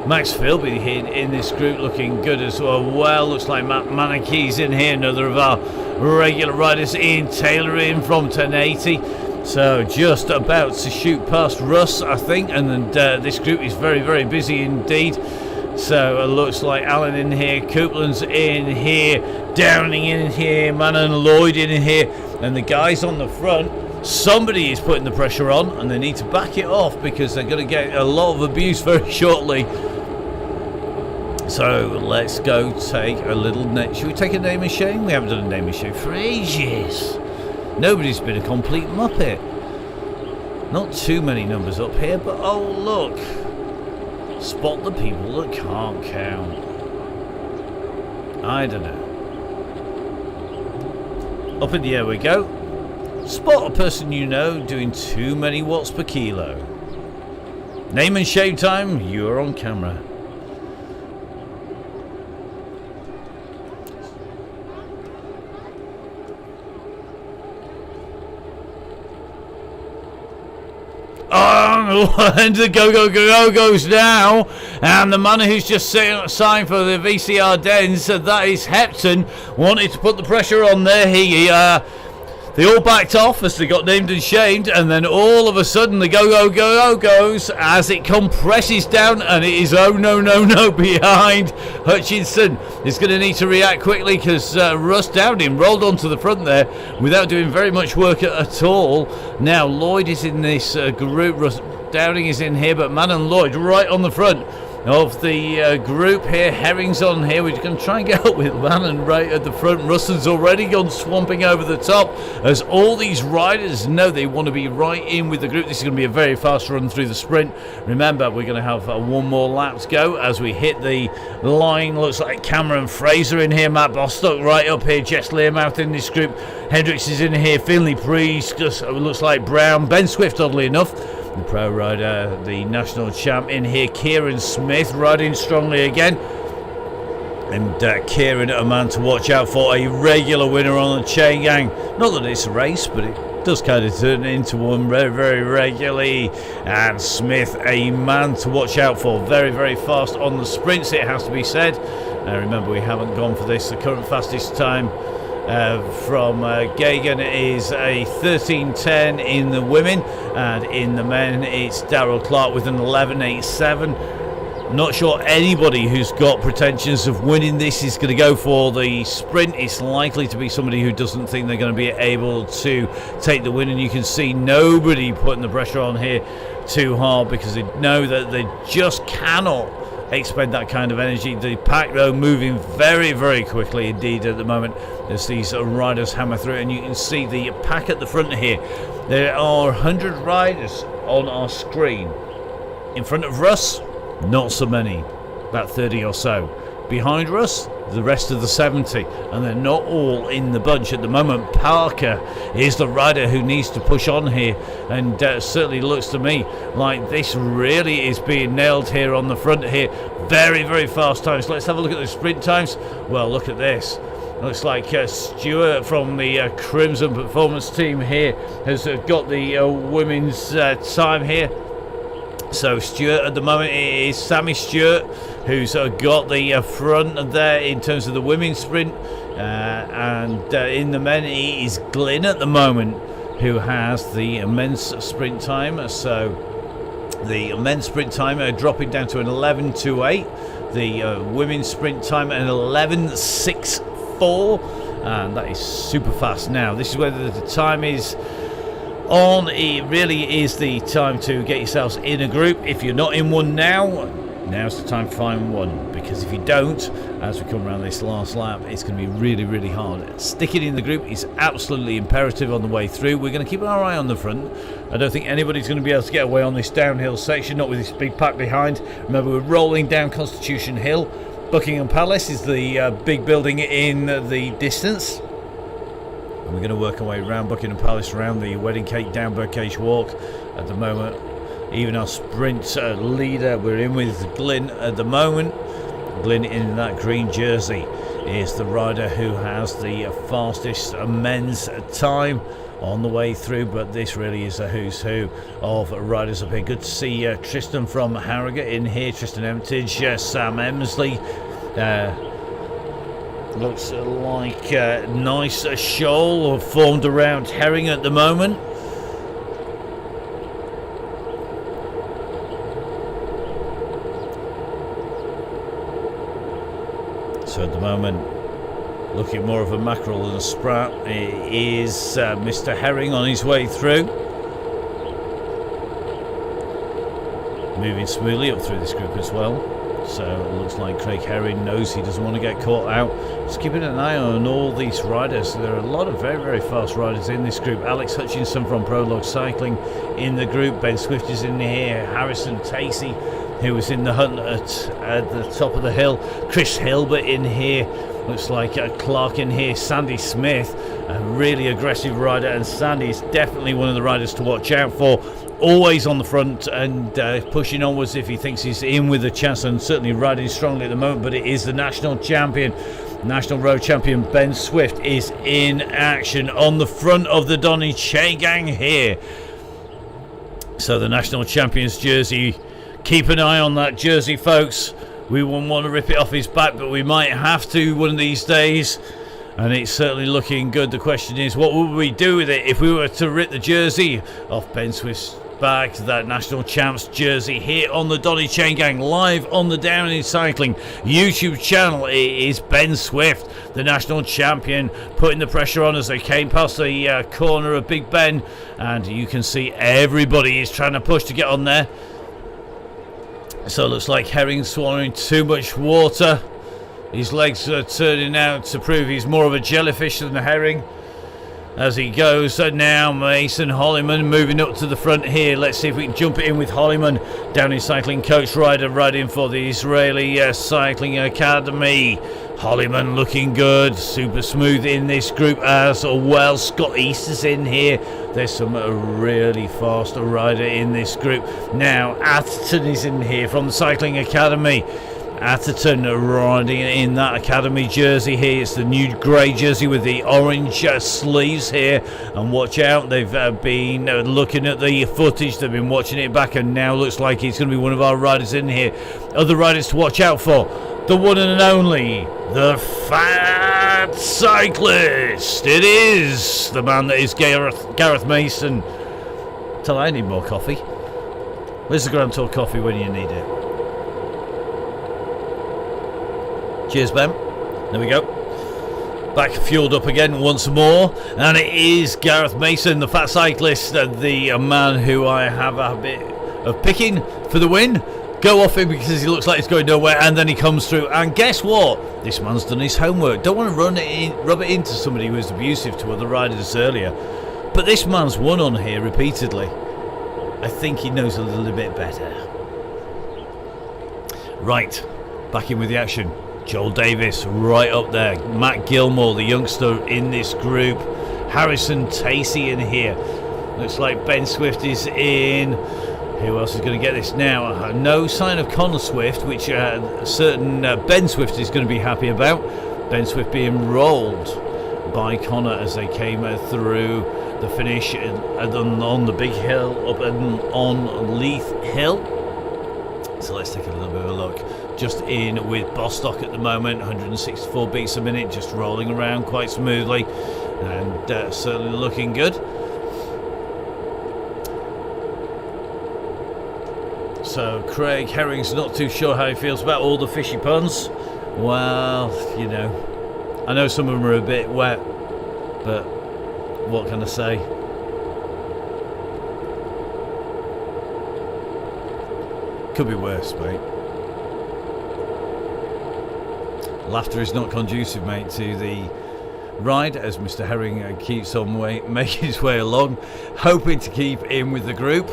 Max Philby in this group looking good as well. Looks like Matt Manickey's in here, another of our regular riders. Ian Taylor in from 1080. So just about to shoot past Russ, I think, and this group is very, very busy indeed. So it looks like Alan in here, Coupland's in here, Downing in here, Manon Lloyd in here, and the guys on the front, somebody is putting the pressure on and they need to back it off because they're going to get a lot of abuse very shortly. So let's go take a little should we take a name and shame? We haven't done a name and shame for ages. Nobody's been a complete muppet. Not too many numbers up here, but oh look. Spot the people that can't count. I don't know. Up in the air we go. Spot a person you know doing too many watts per kilo. Name and shame time, you are on camera. and the go goes now, and the man who's just signed for the VCR Dens, that is Hepton, wanted to put the pressure on there. They all backed off as they got named and shamed, and then all of a sudden the go goes as it compresses down, and it is oh no behind. Hutchinson is going to need to react quickly because Russ Downing rolled onto the front there without doing very much work at all. Now Lloyd is in this group, Russ Downing is in here, but Man and Lloyd right on the front of the group here. Herring's on here. We're going to try and get up with Lannon right at the front. Russell's already gone swamping over the top as all these riders know they want to be right in with the group. This is going to be a very fast run through the sprint. Remember, we're going to have one more lap to go as we hit the line. Looks like Cameron Fraser in here, Matt Bostock right up here, Jess Learmouth in this group, Hendricks is in here, Finley Priest, just looks like Brown, Ben Swift oddly enough, the pro rider, the national champ in here, Kieran Smith riding strongly again. And Kieran, a man to watch out for, a regular winner on the chain gang. Not that it's a race, but it does kind of turn into one very, very regularly. And Smith, a man to watch out for, very, very fast on the sprints, it has to be said. Now remember, we haven't gone for this. The current fastest time from Gagan is a 13:10 in the women, and in the men it's Darryl Clark with an 11:87. Not sure anybody who's got pretensions of winning this is going to go for the sprint. It's likely to be somebody who doesn't think they're going to be able to take the win, and you can see nobody putting the pressure on here too hard because they know that they just cannot expend that kind of energy. The pack though moving very, very quickly indeed at the moment as these riders hammer through, and you can see the pack at the front here. There are 100 riders on our screen. In front of Russ, not so many, about 30 or so. Behind Russ, the rest of the 70, and they're not all in the bunch at the moment. Parker is the rider who needs to push on here, and certainly looks to me like this really is being nailed here on the front here. Very, very fast times. Let's have a look at the sprint times. Well, look at this. Looks like Stewart from the Crimson Performance team here has got the women's time here. So Stewart at the moment, it is Sammy Stewart who's got the front there in terms of the women's sprint, and in the men it is Glynn at the moment who has the men's sprint time. So the men's sprint time dropping down to an 11:28, the women's sprint time at an 11:64, and that is super fast. Now this is whether the time is on. It really is the time to get yourselves in a group. If you're not in one now, now's the time to find one, because if you don't, as we come around this last lap, it's going to be really, really hard. Sticking in the group is absolutely imperative on the way through. We're going to keep our eye on the front. I don't think anybody's going to be able to get away on this downhill section, not with this big pack behind. Remember, we're rolling down Constitution Hill. Buckingham Palace is the big building in the distance. And we're going to work our way around Buckingham Palace, around the Wedding Cake, down Birdcage Walk. At the moment, even our sprint leader, we're in with Glynn at the moment. Glynn in that green jersey is the rider who has the fastest men's time on the way through, but this really is a who's who of riders up here. Good to see Tristan from Harrogate in here, Tristan Emtage, Sam Emsley. Looks like a nice shoal formed around Herring at the moment. So at the moment, looking more of a mackerel than a sprat, it is Mr. Herring on his way through. Moving smoothly up through this group as well. So it looks like Craig Herring knows he doesn't want to get caught out. Just keeping an eye on all these riders. There are a lot of very, very fast riders in this group. Alex Hutchinson from Prologue Cycling in the group. Ben Swift is in here. Harrison Tacey, who was in the hunt at the top of the hill. Chris Hilbert in here. Looks like Clark in here. Sandy Smith, a really aggressive rider, and Sandy is definitely one of the riders to watch out for. Always on the front and pushing onwards if he thinks he's in with a chance, and certainly riding strongly at the moment. But it is the national champion, national road champion Ben Swift is in action on the front of the Donny Chain Gang here. So the national champions jersey, keep an eye on that jersey, folks. We wouldn't want to rip it off his back, but we might have to one of these days. And it's certainly looking good. The question is, what would we do with it if we were to rip the jersey off Ben Swift's back? That national champs jersey here on the Donny Chain Gang, live on the Downing Cycling YouTube channel. It is Ben Swift, the national champion, putting the pressure on as they came past the corner of Big Ben. And you can see everybody is trying to push to get on there. So it looks like Herring's swallowing too much water. His legs are turning out to prove he's more of a jellyfish than a herring as he goes. So now Mason Holliman moving up to the front here. Let's see if we can jump it in with Holliman, Downing Cycling coach rider, riding for the Israeli Cycling Academy. Holliman looking good, super smooth in this group as well. Scott Easter's in here. There's some really fast rider in this group. Now Atherton is in here from the Cycling Academy. Atherton riding in that academy jersey here. It's the new grey jersey with the orange sleeves here. And watch out, they've been looking at the footage, they've been watching it back, and now looks like he's going to be one of our riders in here. Other riders to watch out for: the one and only, the Fat Cyclist. It is the man that is Gareth Mason. Tell I need more coffee. Where's the Grand Tour coffee when you need it? Cheers, Ben. There we go. Back fueled up again once more. And it is Gareth Mason, the Fat Cyclist, the man who I have a bit of picking for the win. Go off him because he looks like he's going nowhere, and then he comes through. And guess what? This man's done his homework. Don't want to rub it into somebody who was abusive to other riders earlier. But this man's won on here repeatedly. I think he knows a little bit better. Right. Back in with the action. Joel Davis right up there. Matt Gilmore, the youngster in this group. Harrison Tacey in here. Looks like Ben Swift is in. Who else is going to get this now? No sign of Connor Swift, which certain Ben Swift is going to be happy about. Ben Swift being rolled by Connor as they came through the finish on the big hill up and on Leith Hill. So let's take a little bit of a look. Just in with Bostock at the moment, 164 beats a minute, just rolling around quite smoothly, and certainly looking good. So Craig Herring's not too sure how he feels about all the fishy puns. Well, you know, I know some of them are a bit wet, but what can I say? Could be worse, mate. Laughter is not conducive, mate, to the ride as Mr. Herring keeps on making his way along, hoping to keep in with the group.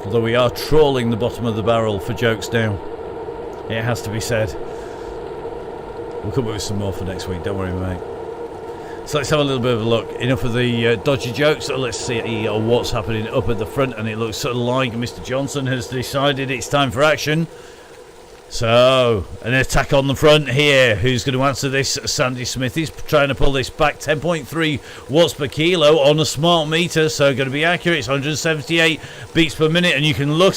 Although we are trawling the bottom of the barrel for jokes now, it has to be said. We'll come up with some more for next week, don't worry, mate. So let's have a little bit of a look. Enough of the dodgy jokes. So let's see what's happening up at the front. And it looks sort of like Mr. Johnson has decided it's time for action. So, an attack on the front here. Who's going to answer this? Sandy Smith is trying to pull this back. 10.3 watts per kilo on a smart meter. So, going to be accurate. It's 178 beats per minute. And you can look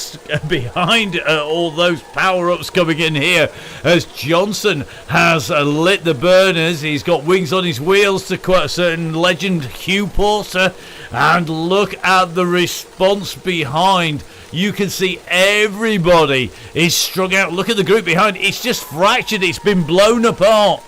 behind all those power-ups coming in here as Johnson has lit the burners. He's got wings on his wheels to quote a certain legend, Hugh Porter. And look at the response behind. You can see everybody is strung out. Look at the group behind. It's just fractured. It's been blown apart.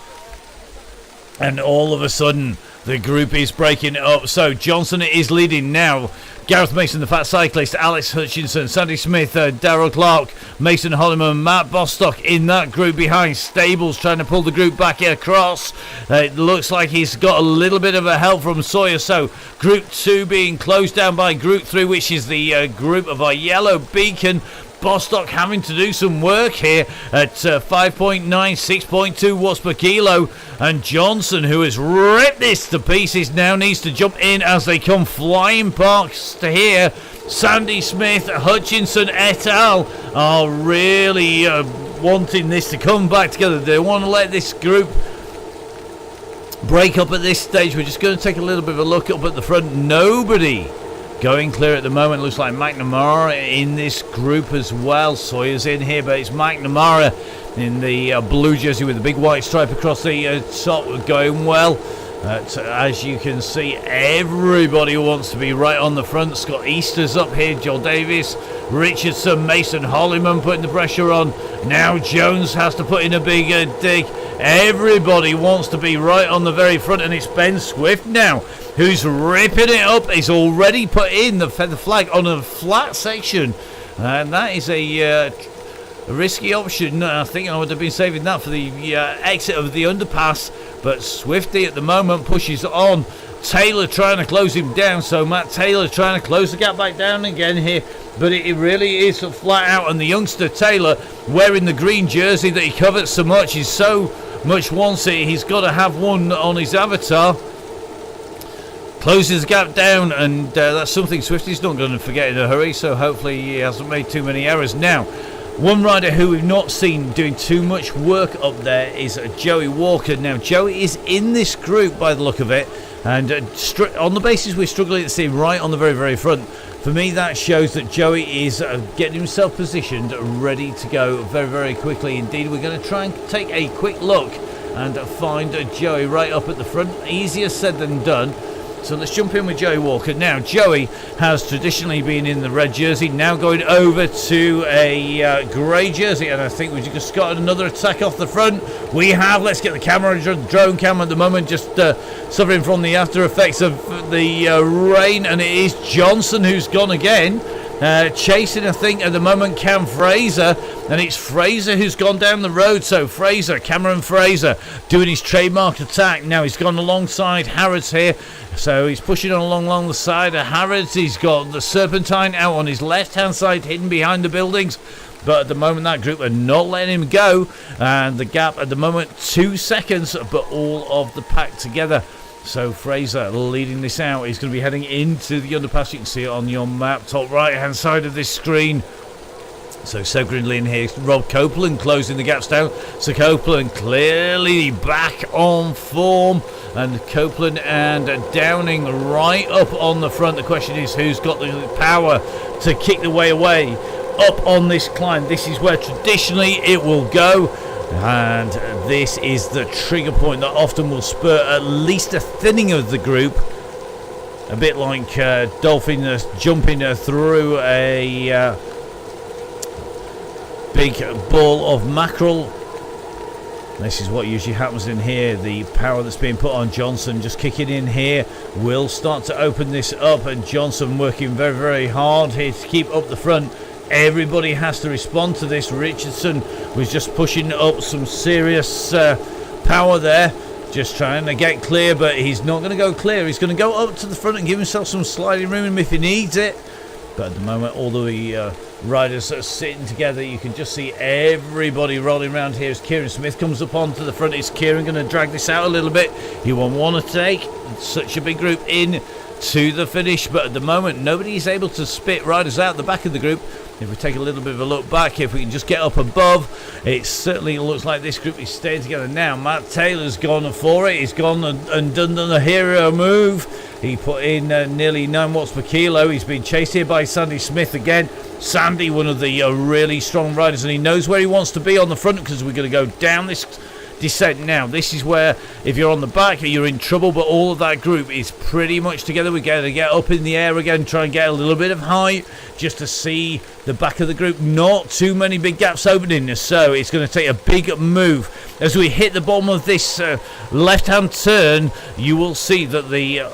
And all of a sudden, the group is breaking up. So Johnson is leading now. Gareth Mason, the Fat Cyclist, Alex Hutchinson, Sandy Smith, Darryl Clark, Mason Holliman, Matt Bostock in that group behind. Stables trying to pull the group back across. It looks like he's got a little bit of a help from Sawyer. So Group 2 being closed down by Group 3, which is the group of our yellow beacon. Bostock having to do some work here at 5.9, 6.2 watts per kilo. And Johnson, who has ripped this to pieces, now needs to jump in as they come flying past here. Sandy Smith, Hutchinson et al. Are really wanting this to come back together. They want to let this group break up at this stage. We're just going to take a little bit of a look up at the front. Nobody going clear at the moment. Looks like McNamara in this group as well. Sawyer's in here, but it's McNamara in the blue jersey with the big white stripe across the top, going well. As you can see, everybody wants to be right on the front. Scott Easter's up here, Joel Davis, Richardson, Mason Holliman putting the pressure on. Now Jones has to put in a big dig. Everybody wants to be right on the very front, and it's Ben Swift now who's ripping it up. He's already put in the flag on a flat section, and that is a risky option. I think I would have been saving that for the exit of the underpass, but Swifty at the moment pushes on. Taylor trying to close him down, so Matt Taylor trying to close the gap back down again here, but it really is flat out, and the youngster Taylor, wearing the green jersey that he covets so much, he so much wants it, he's got to have one on his avatar. Closes the gap down, and that's something Swifty's not going to forget in a hurry, so hopefully he hasn't made too many errors. Now, one rider who we've not seen doing too much work up there is Joey Walker. Now, Joey is in this group by the look of it, and on the basis we're struggling to see him right on the very, very front. For me, that shows that Joey is getting himself positioned, ready to go very, very quickly indeed. We're going to try and take a quick look and find Joey right up at the front. Easier said than done. So let's jump in with Joey Walker. Now, Joey has traditionally been in the red jersey, now going over to a grey jersey, and I think we've just got another attack off the front. We have, let's get the camera, drone camera at the moment, just suffering from the after effects of the rain, and it is Johnson who's gone again. Chasing, I think, at the moment, Cam Fraser, and it's Fraser who's gone down the road. So Fraser, Cameron Fraser, doing his trademark attack. Now he's gone alongside Harrods here, so he's pushing on along the side of Harrods. He's got the Serpentine out on his left-hand side, hidden behind the buildings. But at the moment, that group are not letting him go, and the gap at the moment 2 seconds, but all of the pack together. So Fraser leading this out. He's going to be heading into the underpass. You can see it on your map, top right hand side of this screen. So Grindley in here. Rob Copeland closing the gaps down. So Copeland clearly back on form, and Copeland and Downing right up on the front. The question is, who's got the power to kick the way away up on this climb? This is where traditionally it will go, and this is the trigger point that often will spur at least a thinning of the group, a bit like Dolphin jumping through a big ball of mackerel. This is what usually happens in here. The power that's being put on Johnson just kicking in here will start to open this up, and Johnson working very, very hard here to keep up the front. Everybody has to respond to this. Richardson was just pushing up some serious power there, just trying to get clear, but he's not going to go clear. He's going to go up to the front and give himself some sliding room if he needs it. But at the moment, all the riders are sitting together. You can just see everybody rolling around here as Kieran Smith comes up onto the front. Is Kieran going to drag this out a little bit? He won't want to take such a big group in to the finish, but at the moment nobody is able to spit riders out the back of the group. If we take a little bit of a look back, if we can just get up above, it certainly looks like this group is staying together now. Matt Taylor's gone for it. He's gone and done the hero move. He put in nearly 9 watts per kilo. He's been chased here by Sandy Smith again. Sandy, one of the really strong riders, and he knows where he wants to be on the front, because we're going to go down this descent now. This is where, if you're on the back, you're in trouble, but all of that group is pretty much together. We're going to get up in the air again, try and get a little bit of height just to see the back of the group. Not too many big gaps opening, so it's going to take a big move. As we hit the bottom of this left-hand turn, you will see that the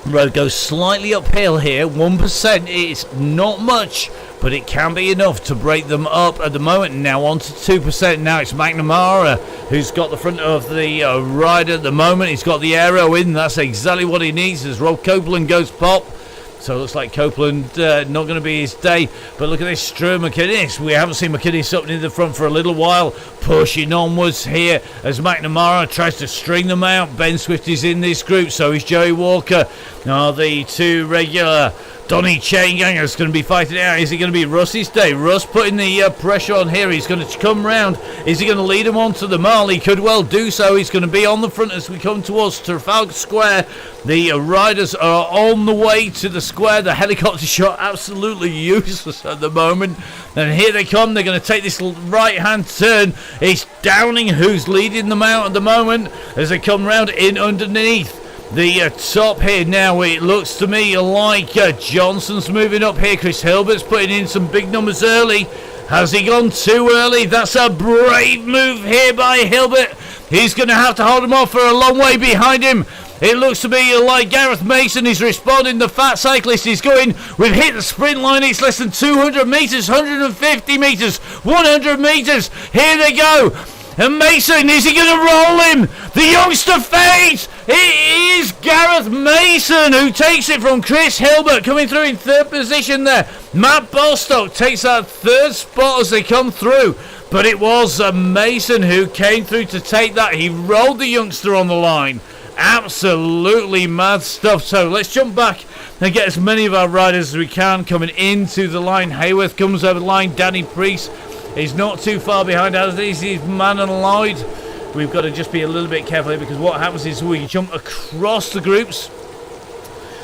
road goes slightly uphill here. 1% is not much, but it can be enough to break them up at the moment. Now on to 2%. Now it's McNamara who's got the front of the rider at the moment. He's got the aero in. That's exactly what he needs as Rob Copeland goes pop. So it looks like Copeland not going to be his day. But look at this, Stuart McInnes. We haven't seen McInnes up near the front for a little while. Pushing onwards here as McNamara tries to string them out. Ben Swift is in this group, so is Joey Walker. Now the two regular Donny Chain Gang is going to be fighting it out. Is it going to be Russ's day? Russ putting the pressure on here. He's going to come round. Is he going to lead him on to the mile? He could well do so. He's going to be on the front as we come towards Trafalgar Square. The riders are on the way to the square. The helicopter shot absolutely useless at the moment. And here they come. They're going to take this right-hand turn. It's Downing who's leading them out at the moment as they come round in underneath the top here. Now it looks to me like Johnson's moving up here. Chris Hilbert's putting in some big numbers early. Has he gone too early? That's a brave move here by Hilbert. He's going to have to hold him off for a long way behind him. It looks to me like Gareth Mason is responding. The fat cyclist is going. We've hit the sprint line. It's less than 200 metres, 150 metres, 100 metres. Here they go. And Mason, is he going to roll him? The youngster fades. It is Gareth Mason who takes it from Chris Hilbert, coming through in third position there. Matt Bostock takes that third spot as they come through. But it was Mason who came through to take that. He rolled the youngster on the line. Absolutely mad stuff. So let's jump back and get as many of our riders as we can coming into the line. Hayworth comes over the line. Danny Priest is not too far behind, as is his man and Lloyd. We've got to just be a little bit careful here, because what happens is we jump across the groups.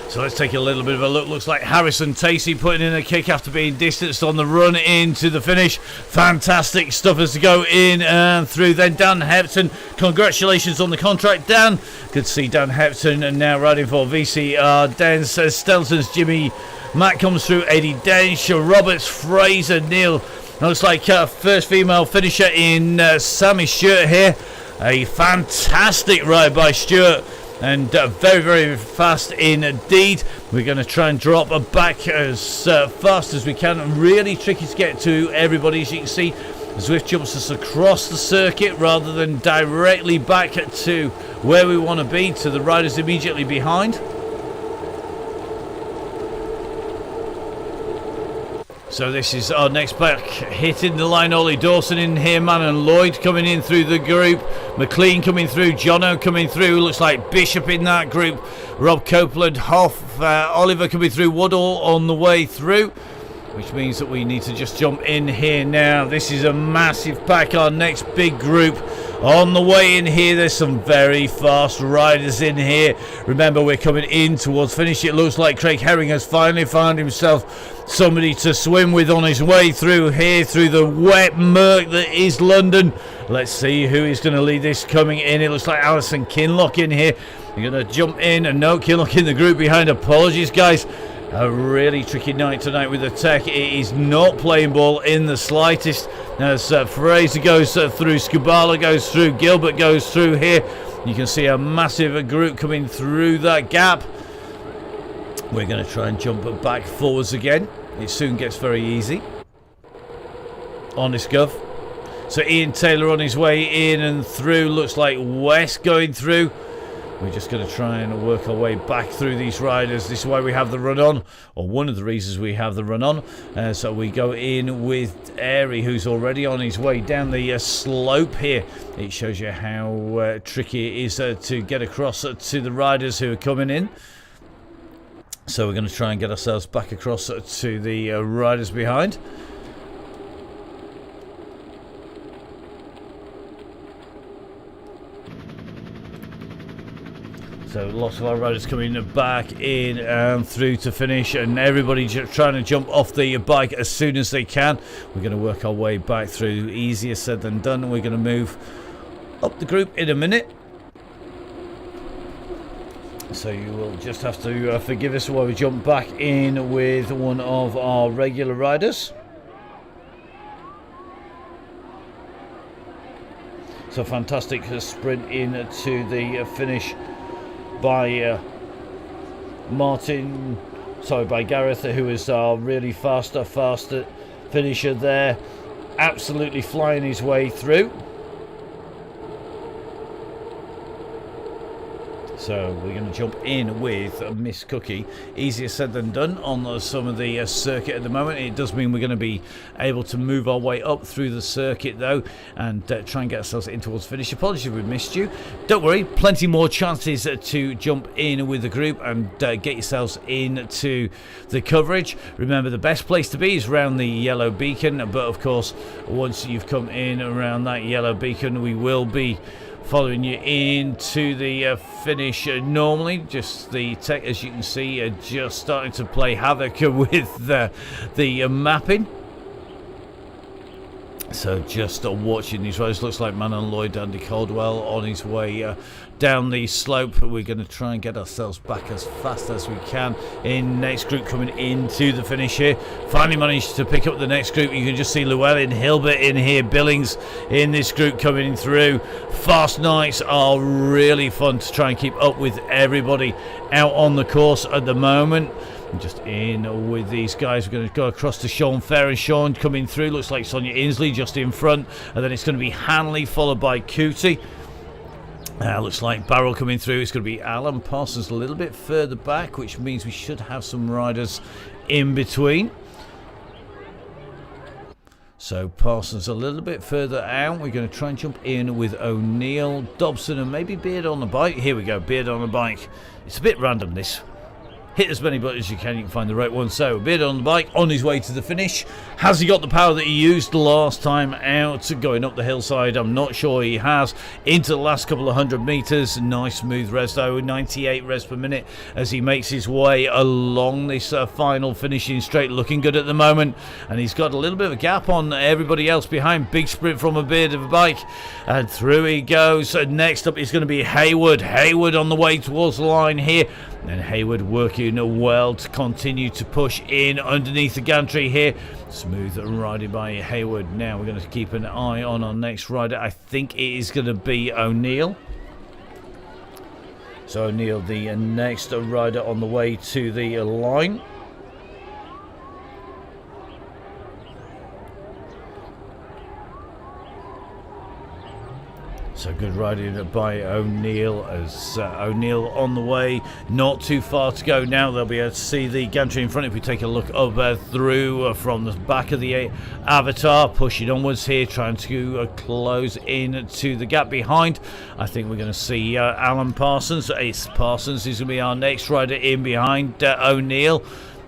So let's take a little bit of a look. Looks like Harrison Tacey putting in a kick after being distanced on the run into the finish. Fantastic stuff as to go in and through. Then Dan Hepton, congratulations on the contract, Dan. Good to see Dan Hepton and now riding for VCR. Dan says Stelton's Jimmy Matt comes through. Eddie Dench, Roberts, Fraser, Neil. Looks like first female finisher in Sammy Stewart here. A fantastic ride by Stewart, and very, very fast indeed. We're going to try and drop back as fast as we can. Really tricky to get to everybody, as you can see. Zwift jumps us across the circuit rather than directly back to where we want to be, to the riders immediately behind. So this is our next back, hitting the line. Ollie Dawson in here, man, and Lloyd coming in through the group. McLean coming through, Jono coming through. Looks like Bishop in that group. Rob Copeland, Hoff, Oliver coming through. Woodall on the way through, which means that we need to just jump in here now. This is a massive pack, our next big group on the way in here. There's some very fast riders in here. Remember, we're coming in towards finish. It looks like Craig Herring has finally found himself somebody to swim with on his way through here, through the wet murk that is London. Let's see who is going to lead this coming in. It looks like Alison Kinlock in here. You're going to jump in, and no, Kinlock in the group behind. Apologies, guys. A really tricky night tonight with the tech. It is not playing ball in the slightest. As Fraser goes through, Skubala goes through, Gilbert goes through here. You can see a massive group coming through that gap. We're going to try and jump back forwards again. It soon gets very easy. Honest Gov. So Ian Taylor on his way in and through. Looks like West going through. We're just going to try and work our way back through these riders. This is why we have the run on, or one of the reasons we have the run on. So we go in with Airy, who's already on his way down the slope here. It shows you how tricky it is to get across to the riders who are coming in. So we're going to try and get ourselves back across to the riders behind. So lots of our riders coming back in and through to finish, and everybody trying to jump off the bike as soon as they can. We're going to work our way back through. Easier said than done. We're going to move up the group in a minute. So you will just have to forgive us while we jump back in with one of our regular riders. So fantastic sprint in to the finish by by Gareth, who is our really faster finisher there. Absolutely flying his way through. So we're going to jump in with Miss Cookie. Easier said than done on some of the circuit at the moment. It does mean we're going to be able to move our way up through the circuit though, and try and get ourselves in towards finish. Apologies we missed you. Don't worry, plenty more chances to jump in with the group and get yourselves into the coverage. Remember, the best place to be is around the yellow beacon, but of course once you've come in around that yellow beacon, we will be following you into the finish normally. Just the tech, as you can see, just starting to play havoc with the mapping. So just watching these roads. Looks like Manon Lloyd, Andy Caldwell on his way down the slope. We're going to try and get ourselves back as fast as we can. In next group coming into the finish here. Finally managed to pick up the next group. You can just see Llewellyn, Hilbert in here, Billings in this group coming through. Fast nights are really fun to try and keep up with everybody out on the course at the moment. Just in with these guys. We're going to go across to Sean Fair, and Sean coming through. Looks like Sonia Inslee just in front, and then it's going to be Hanley followed by Cootie. Looks like Barrel coming through. It's going to be Alan Parsons a little bit further back, which means we should have some riders in between. So Parsons a little bit further out. We're going to try and jump in with O'Neill, Dobson, and maybe Beard on the bike. Here we go, Beard on the bike. It's a bit random, this. Hit as many buttons as you can find the right one. So Beard on the bike, on his way to the finish. Has he got the power that he used last time out going up the hillside? I'm not sure he has. Into the last couple of 100 metres. Nice smooth res though, 98 res per minute as he makes his way along this final finishing straight. Looking good at the moment, and he's got a little bit of a gap on everybody else behind. Big sprint from a Beard of a bike, and through he goes. So next up is going to be Hayward. Hayward on the way towards the line here. And Hayward working well to continue to push in underneath the gantry here. Smooth riding by Hayward. Now we're going to keep an eye on our next rider. I think it is going to be O'Neill. So O'Neill, the next rider on the way to the line. So good riding by O'Neill as O'Neill on the way, not too far to go now. They'll be able to see the gantry in front. If we take a look up through from the back of the avatar, pushing onwards here, trying to close in to the gap behind. I think we're going to see Alan Parsons. Ace Parsons is going to be our next rider in behind O'Neill.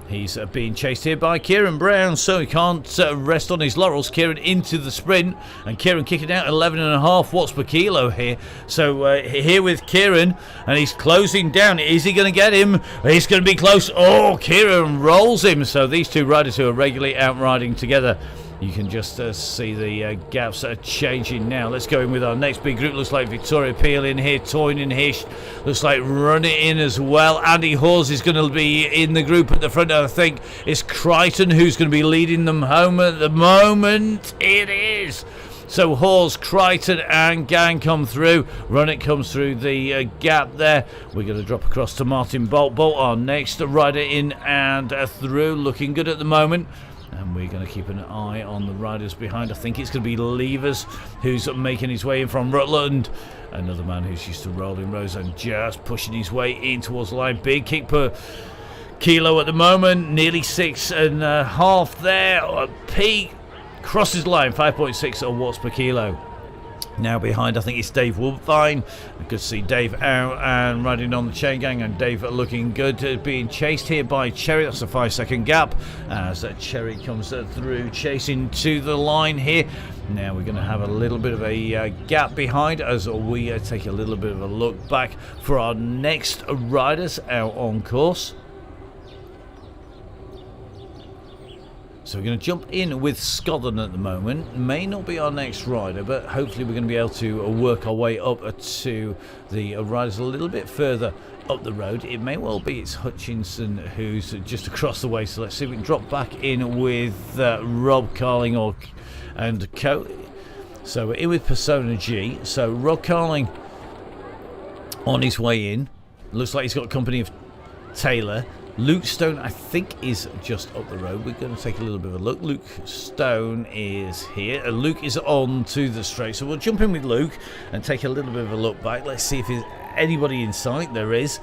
He's being chased here by Kieran Brown, so he can't rest on his laurels. Kieran into the sprint, and Kieran kicking out 11.5 watts per kilo here. So here with Kieran, and he's closing down. Is he going to get him? He's going to be close. Oh, Kieran rolls him. So these two riders who are regularly out riding together, you can just see the gaps are changing now. Let's go in with our next big group. Looks like Victoria Peel in here, Toyne in here. Looks like running in as well. Andy Hawes is going to be in the group at the front. I think it's Crichton who's going to be leading them home at the moment. It is. So Hawes, Crichton and gang come through. Runnick comes through the gap there. We're going to drop across to Martin Bolt. Bolt, our next rider in and through. Looking good at the moment. And we're going to keep an eye on the riders behind. I think it's going to be Levers who's making his way in from Rutland. Another man who's used to rolling rows and just pushing his way in towards the line. Big kick per kilo at the moment. Nearly 6.5 there. Peak crosses the line. 5.6 watts per kilo. Now behind, I think it's Dave Woodbine. I could see Dave out and riding on the chain gang, and Dave looking good, being chased here by Cherry. That's a 5-second gap as Cherry comes through, chasing to the line here. Now we're going to have a little bit of a gap behind as we take a little bit of a look back for our next riders out on course. So we're going to jump in with Scotland at the moment. May not be our next rider, but hopefully we're going to be able to work our way up to the riders a little bit further up the road. It may well be it's Hutchinson who's just across the way. So let's see if we can drop back in with Rob Carling and co. So we're in with Persona G. So Rob Carling on his way in. Looks like he's got company of Taylor. Luke Stone, I think, is just up the road. We're going to take a little bit of a look. Luke Stone is here. Luke is on to the straight. So we'll jump in with Luke and take a little bit of a look back. Let's see if there's anybody in sight. There is.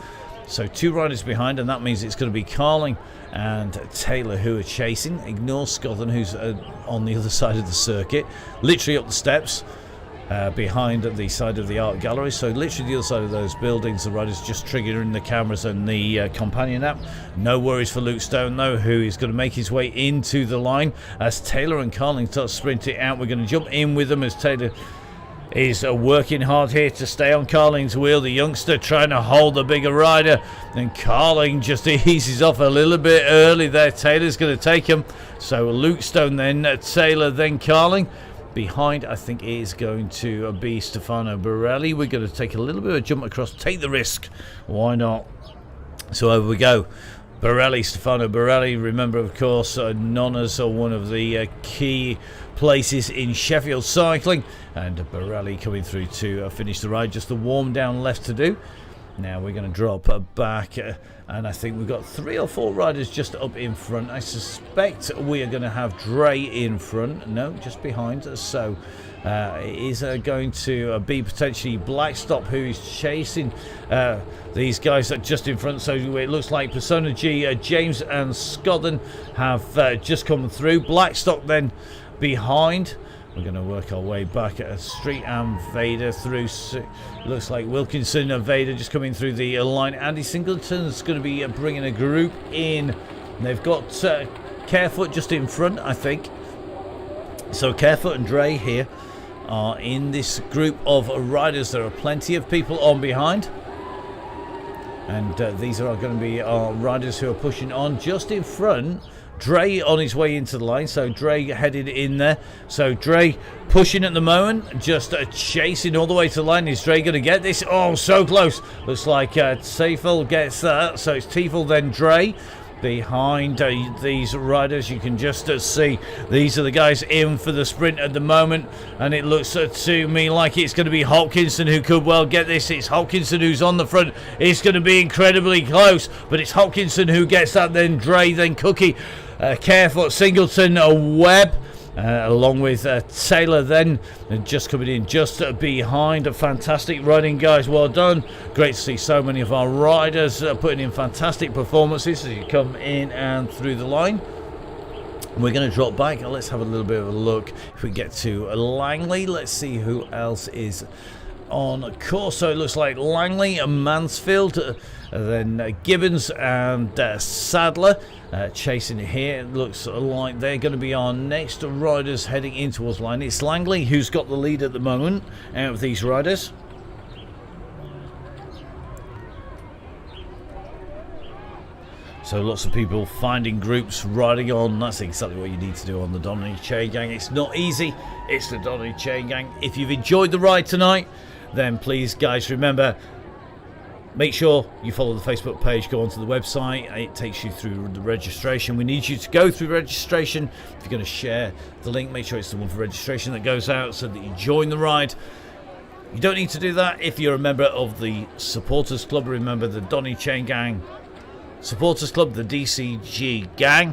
So 2 riders behind, and that means it's going to be Carling and Taylor who are chasing. Ignore Scotland, who's on the other side of the circuit, literally up the steps. Behind the side of the art gallery, so literally the other side of those buildings. The riders just triggering the cameras and the companion app. No worries for Luke Stone though, who is going to make his way into the line as Taylor and Carling start sprinting out. We're going to jump in with them as Taylor is working hard here to stay on Carling's wheel. The youngster trying to hold the bigger rider, and Carling just eases off a little bit early there. Taylor's going to take him, so Luke Stone, then Taylor, then Carling. Behind, I think, is going to be Stefano Borelli. We're going to take a little bit of a jump across, take the risk. Why not? So over we go. Borelli, Stefano Borelli. Remember, of course, Nonnas are one of the key places in Sheffield cycling. And Borelli coming through to finish the ride. Just the warm down left to do. Now we're going to drop back, and I think we've got 3 or 4 riders just up in front. I suspect we are going to have Dre in front. No, just behind. So it is going to be potentially Blackstop, who is chasing these guys just in front. So it looks like Persona G, James and Scotland have just come through. Blackstock then behind. We're going to work our way back at Street and Vader through. Looks like Wilkinson and Vader just coming through the line. Andy Singleton's going to be bringing a group in. They've got Carefoot just in front, I think. So Carefoot and Dre here are in this group of riders. There are plenty of people on behind. And these are going to be our riders who are pushing on just in front. Dre on his way into the line, so Dre headed in there. So Dre pushing at the moment, just chasing all the way to the line. Is Dre going to get this? Oh, so close. Looks like Teefel gets that. So it's Teefel, then Dre. Behind these riders, you can just see these are the guys in for the sprint at the moment, and it looks to me like it's going to be Hopkinson who could well get this. It's Hopkinson who's on the front. It's going to be incredibly close, but it's Hopkinson who gets that, then Dre, then Cookie, Carefoot, Singleton, Webb, along with Taylor then just coming in just behind. Fantastic riding, guys, well done. Great to see so many of our riders putting in fantastic performances as you come in and through the line. We're going to drop back. Let's have a little bit of a look. If we get to Langley, let's see who else is on course. So it looks like Langley and Mansfield, then Gibbons and Sadler chasing here. It looks like they're going to be our next riders heading in towards line. It's Langley who's got the lead at the moment out of these riders. So lots of people finding groups, riding on. That's exactly what you need to do on the Donny Chain Gang. It's not easy. It's the Donny Chain Gang. If you've enjoyed the ride tonight, then please, guys, remember, make sure you follow the Facebook page, go onto the website. It takes you through the registration. We need you to go through registration. If you're going to share the link, make sure it's the one for registration that goes out so that you join the ride. You don't need to do that if you're a member of the Supporters Club. Remember, the Donny Chain Gang Supporters Club, the DCG gang,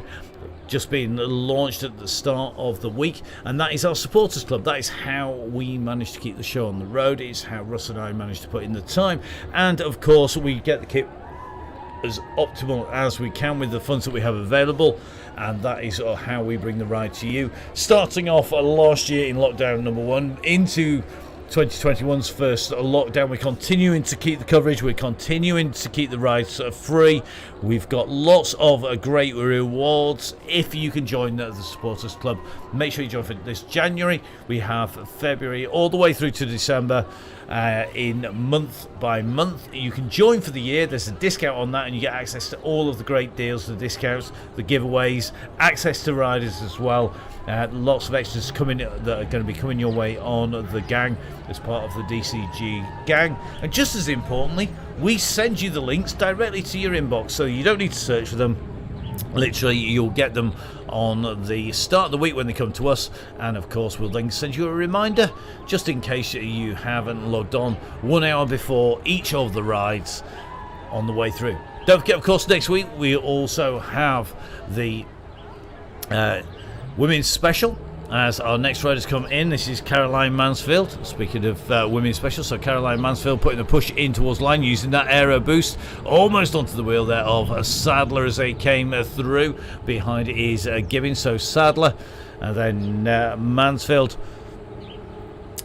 just being launched at the start of the week, and that is our Supporters Club. That is how we manage to keep the show on the road. It's how Russ and I manage to put in the time, and of course we get the kit as optimal as we can with the funds that we have available, and that is how we bring the ride to you. Starting off last year in lockdown number 1 into 2021's first lockdown, we're continuing to keep the coverage, we're continuing to keep the rides free. We've got lots of great rewards. If you can join the Supporters Club, make sure you join for this January. We have February all the way through to December in month by month. You can join for the year. There's a discount on that, and you get access to all of the great deals, the discounts, the giveaways, access to riders as well. Lots of extras coming that are going to be coming your way on the gang as part of the DCG gang. And just as importantly, we send you the links directly to your inbox, so you don't need to search for them. Literally, you'll get them on the start of the week when they come to us, and of course we'll then send you a reminder just in case you haven't logged on 1 hour before each of the rides on the way through. Don't forget, of course, next week we also have the women's special as our next riders come in. This is Caroline Mansfield. Speaking of women's special, so Caroline Mansfield putting the push in towards line using that aero boost almost onto the wheel there of Sadler as they came through. Behind is Gibbons, so Sadler and then Mansfield.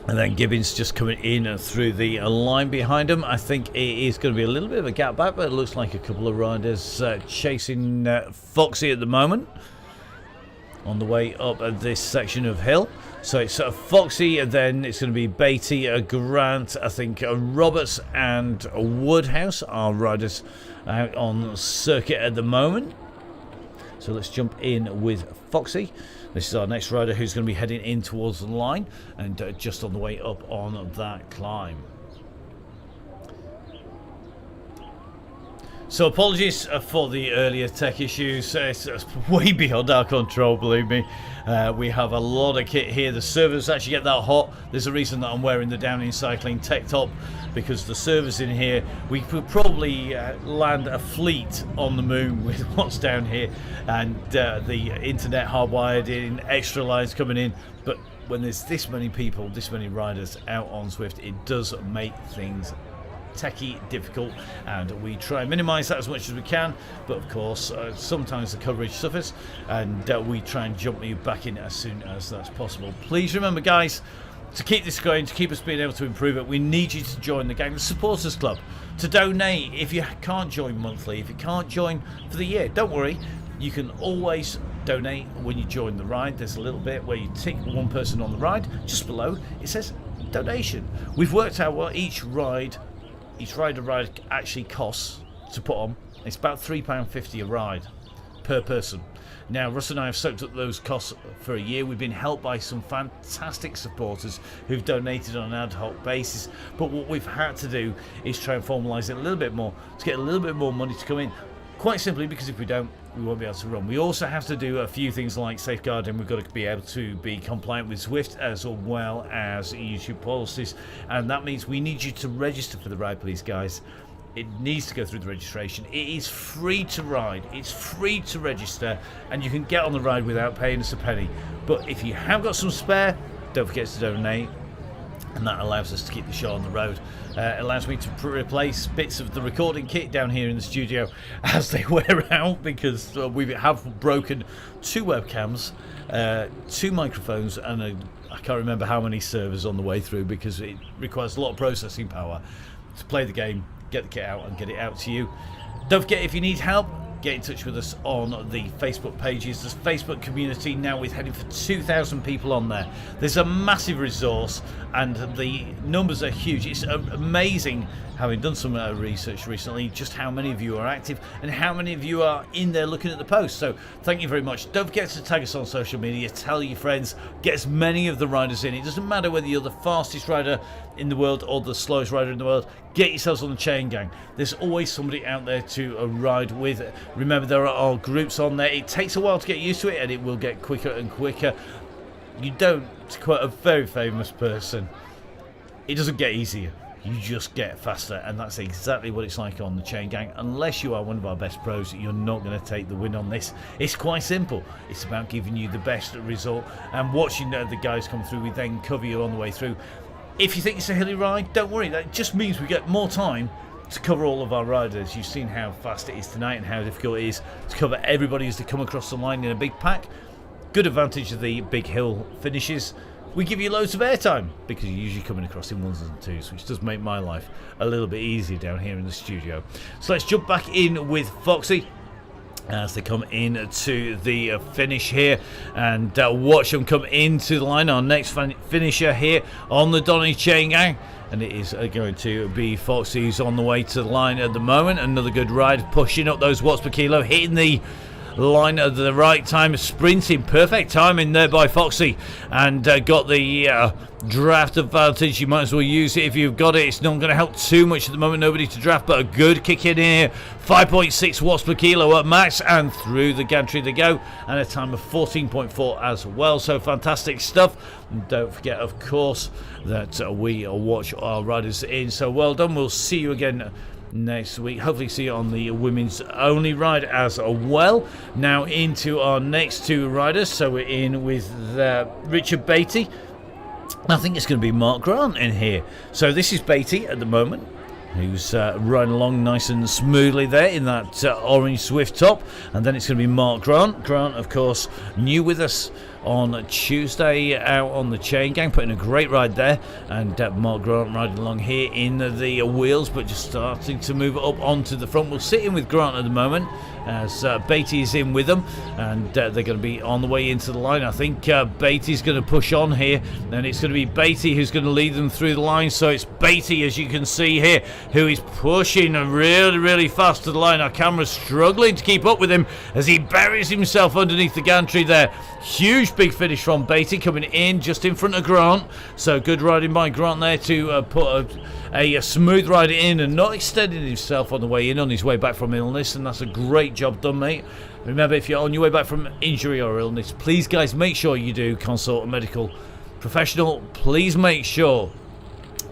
And then Gibbons just coming in through the line behind him. I think it is going to be a little bit of a gap back, but it looks like a couple of riders chasing Foxy at the moment on the way up at this section of hill. So it's Foxy, and then it's going to be Beatty, Grant, I think Roberts and Woodhouse are riders out on circuit at the moment. So let's jump in with Foxy. This is our next rider who's going to be heading in towards the line and just on the way up on that climb. So apologies for the earlier tech issues. It's way beyond our control, believe me. We have a lot of kit here. The servers actually get that hot. There's a reason that I'm wearing the Downing Cycling tech top, because the servers in here, we could probably land a fleet on the moon with what's down here, and the internet hardwired in, extra lines coming in. But when there's this many people, this many riders out on Zwift, it does make things techie difficult, and we try and minimize that as much as we can, but of course sometimes the coverage suffers, and we try and jump you back in as soon as that's possible. Please remember, guys, to keep this going, to keep us being able to improve it, we need you to join the gang, the supporters club, to donate. If you can't join monthly, if you can't join for the year, don't worry, you can always donate when you join the ride. There's a little bit where you tick one person on the ride, just below it says donation. We've worked out what each ride actually costs to put on. It's about £3.50 a ride per person. Now, Russ and I have soaked up those costs for a year. We've been helped by some fantastic supporters who've donated on an ad hoc basis, but what we've had to do is try and formalise it a little bit more to get a little bit more money to come in, quite simply because if we don't, we won't be able to run. We also have to do a few things like safeguarding. We've got to be able to be compliant with Zwift as well as YouTube policies, and that means we need you to register for the ride, please, guys. It needs to go through the registration. It is free to ride, it's free to register, and you can get on the ride without paying us a penny. But if you have got some spare, don't forget to donate, and that allows us to keep the show on the road. It allows me to replace bits of the recording kit down here in the studio as they wear out, because we have broken 2 webcams, 2 microphones, and I can't remember how many servers on the way through, because it requires a lot of processing power to play the game, get the kit out and get it out to you. Don't forget, if you need help, get in touch with us on the Facebook pages. There's a Facebook community now with heading for 2,000 people on there. There's a massive resource and the numbers are huge. It's amazing, having done some research recently, just how many of you are active and how many of you are in there looking at the posts. So thank you very much. Don't forget to tag us on social media, tell your friends, get as many of the riders in. It doesn't matter whether you're the fastest rider in the world or the slowest rider in the world. Get yourselves on the chain gang. There's always somebody out there to ride with. Remember, there are groups on there. It takes a while to get used to it, and it will get quicker and quicker. You don't, to quote a very famous person, it doesn't get easier, you just get faster, and that's exactly what it's like on the chain gang. Unless you are one of our best pros, you're not going to take the win on this. It's quite simple. It's about giving you the best result and watching the guys come through. We then cover you on the way through. If you think it's a hilly ride, don't worry, that just means we get more time to cover all of our riders. You've seen how fast it is tonight and how difficult it is to cover everybody as they come across the line in a big pack. Good advantage of the big hill finishes. We give you loads of airtime because you're usually coming across in 1s and 2s, which does make my life a little bit easier down here in the studio. So let's jump back in with Foxy as they come in to the finish here, and watch them come into the line. Our next finisher here on the Donny Chain Gang, and it is going to be Foxy, who's on the way to the line at the moment. Another good ride, pushing up those watts per kilo, hitting the line at the right time, sprinting, perfect timing there by Foxy, and got the draft advantage. You might as well use it if you've got it. It's not going to help too much at the moment, nobody to draft, but a good kick in here, 5.6 watts per kilo at max, and through the gantry they go, and a time of 14.4 as well. So fantastic stuff. And don't forget, of course, that we watch our riders in. So well done. We'll see you again next week. Hopefully see it on the women's only ride as well. Now into our next two riders. So we're in with Richard Beattie. I think it's going to be Mark Grant in here. So this is Beattie at the moment, who's riding along nice and smoothly there in that orange Swift top. And then it's going to be Mark Grant. Grant, of course, new with us on Tuesday out on the Chain Gang, putting a great ride there. And Mark Grant riding along here in the wheels, but just starting to move up onto the front. We'll sit in with Grant at the moment as Beattie is in with them, and they're going to be on the way into the line. I think Beattie's going to push on here, and it's going to be Beattie who's going to lead them through the line. So it's Beattie, as you can see here, who is pushing really, really fast to the line. Our camera's struggling to keep up with him as he buries himself underneath the gantry there. Huge big finish from Beattie, coming in just in front of Grant. So good riding by Grant there to put a smooth ride in and not extending himself on the way in on his way back from illness, and that's a great job done, mate. Remember, if you're on your way back from injury or illness, please guys, make sure you do consult a medical professional. Please make sure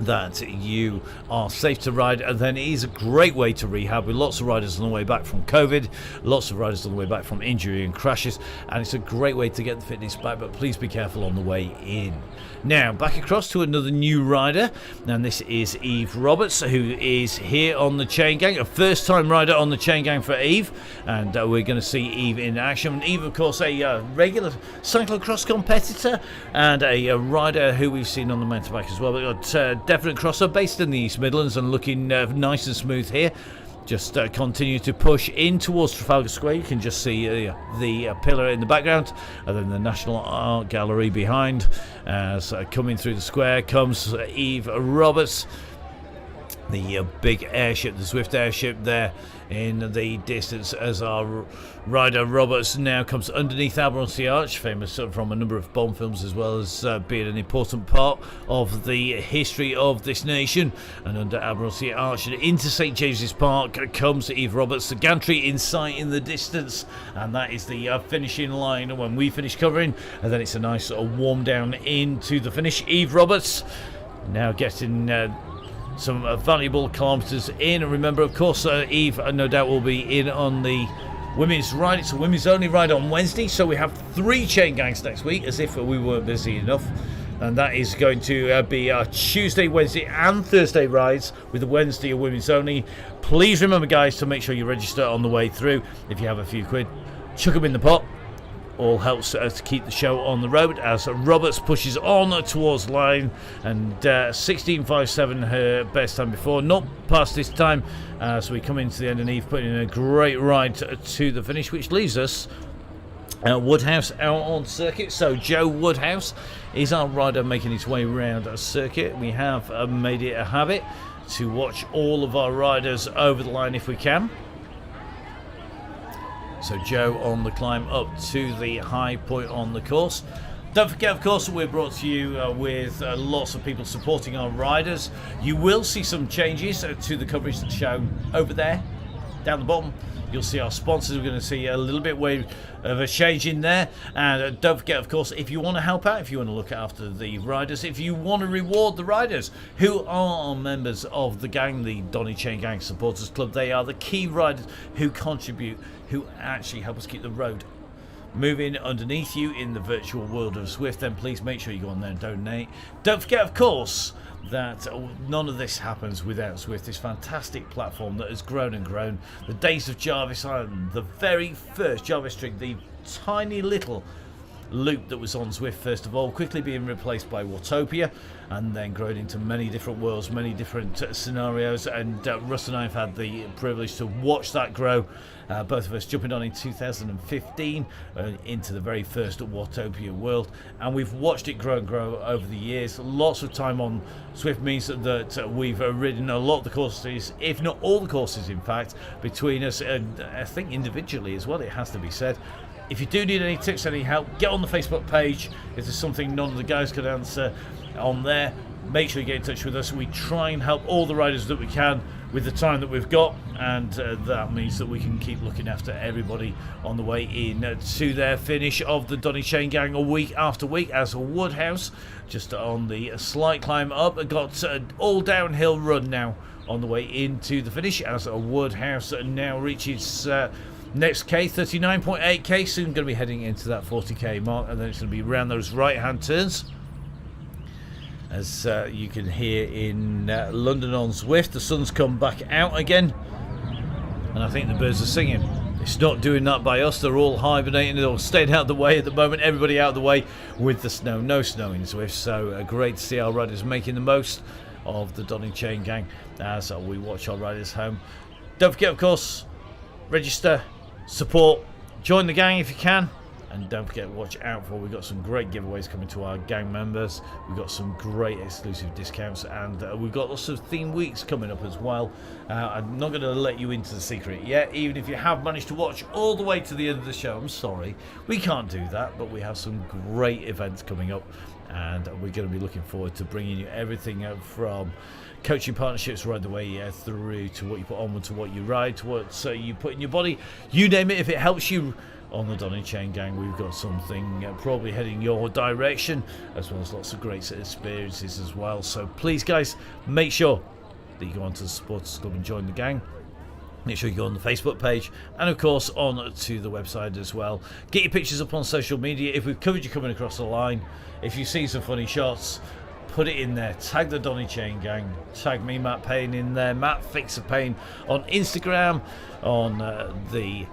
that you are safe to ride, and then it is a great way to rehab, with lots of riders on the way back from COVID, lots of riders on the way back from injury and crashes, and it's a great way to get the fitness back, but please be careful on the way in. Now back across to another new rider, and this is Eve Roberts, who is here on the Chain Gang, a first time rider on the Chain Gang for Eve, and we're going to see Eve in action. Eve, of course, a regular cyclocross competitor and a rider who we've seen on the mountain bike as well. We've got definite crosser based in the East Midlands and looking nice and smooth here. Just continue to push in towards Trafalgar Square. You can just see the pillar in the background, and then the National Art Gallery behind. As coming through the square comes Eve Roberts, the big airship, the Swift airship there in the distance, as our rider Roberts now comes underneath Admiralty Arch, famous from a number of Bond films, as well as being an important part of the history of this nation. And under Admiralty Arch and into St James's Park comes Eve Roberts, the gantry in sight in the distance, and that is the finishing line when we finish covering. And then it's a nice warm down into the finish. Eve Roberts now getting some valuable kilometres in, and remember, of course, Eve no doubt will be in on the women's ride. It's a women's only ride on Wednesday, so we have 3 chain gangs next week, as if we weren't busy enough, and that is going to be our Tuesday, Wednesday and Thursday rides, with the Wednesday a women's only. Please remember, guys, to make sure you register on the way through. If you have a few quid, chuck them in the pot. All helps to keep the show on the road as Roberts pushes on towards line, and 16.57 her best time before, not past this time as we come into the end, and Eve putting in a great ride to the finish, which leaves us Woodhouse out on circuit. So Joe Woodhouse is our rider making his way around a circuit. We have made it a habit to watch all of our riders over the line if we can. So Joe on the climb up to the high point on the course. Don't forget, of course, that we're brought to you with lots of people supporting our riders. You will see some changes to the coverage that's shown over there, down the bottom. You'll see our sponsors. We're going to see a little bit of a change in there. And don't forget, of course, if you want to help out, if you want to look after the riders, if you want to reward the riders who are members of the gang, the Donny Chain Gang Supporters Club, they are the key riders who contribute, who actually help us keep the road moving underneath you in the virtual world of Swift. Then please make sure you go on there and donate. Don't forget, of course, that none of this happens without Swift, this fantastic platform that has grown and grown. The days of Jarvis Island, the very first Jarvis Street, the tiny little loop that was on Swift first of all, quickly being replaced by Watopia, and then grown into many different worlds, many different scenarios. And Russ and I have had the privilege to watch that grow. Both of us jumping on in 2015 into the very first Watopia world, and we've watched it grow and grow over the years. Lots of time on Swift means that we've ridden a lot of the courses, if not all the courses in fact, between us, and I think individually as well, it has to be said. If you do need any tips, any help, get on the Facebook page. If there's something none of the guys could answer on there, make sure you get in touch with us. We try and help all the riders that we can with the time that we've got, and that means that we can keep looking after everybody on the way in to their finish of the Donny Chain Gang a week after week, as Woodhouse just on the slight climb up, got all downhill run now on the way into the finish as Woodhouse now reaches next K, 39.8k, soon going to be heading into that 40k mark, and then it's going to be around those right-hand turns. As you can hear in London on Zwift, the sun's come back out again, and I think the birds are singing. It's not doing that by us. They're all hibernating or staying out of the way at the moment. Everybody out of the way with the snow. No snow in Zwift, so great to see our riders making the most of the Donny Chain Gang as we watch our riders home. Don't forget, of course, register, support, join the gang if you can. And don't forget, watch out for, we've got some great giveaways coming to our gang members. We've got some great exclusive discounts, and we've got lots of theme weeks coming up as well. I'm not going to let you into the secret yet, even if you have managed to watch all the way to the end of the show. I'm sorry, we can't do that, but we have some great events coming up, and we're going to be looking forward to bringing you everything from coaching partnerships right the way through to what you put on, to what you ride, to what you put in your body. You name it, if it helps you on the Donny Chain Gang, we've got something probably heading your direction, as well as lots of great experiences as well. So please, guys, make sure that you go onto the Supporters Club and join the gang. Make sure you go on the Facebook page, and of course on to the website as well. Get your pictures up on social media. If we've covered you coming across the line, if you see some funny shots, put it in there. Tag the Donny Chain Gang. Tag me, Matt Payne, in there. Matt Fixer Payne on Instagram, on the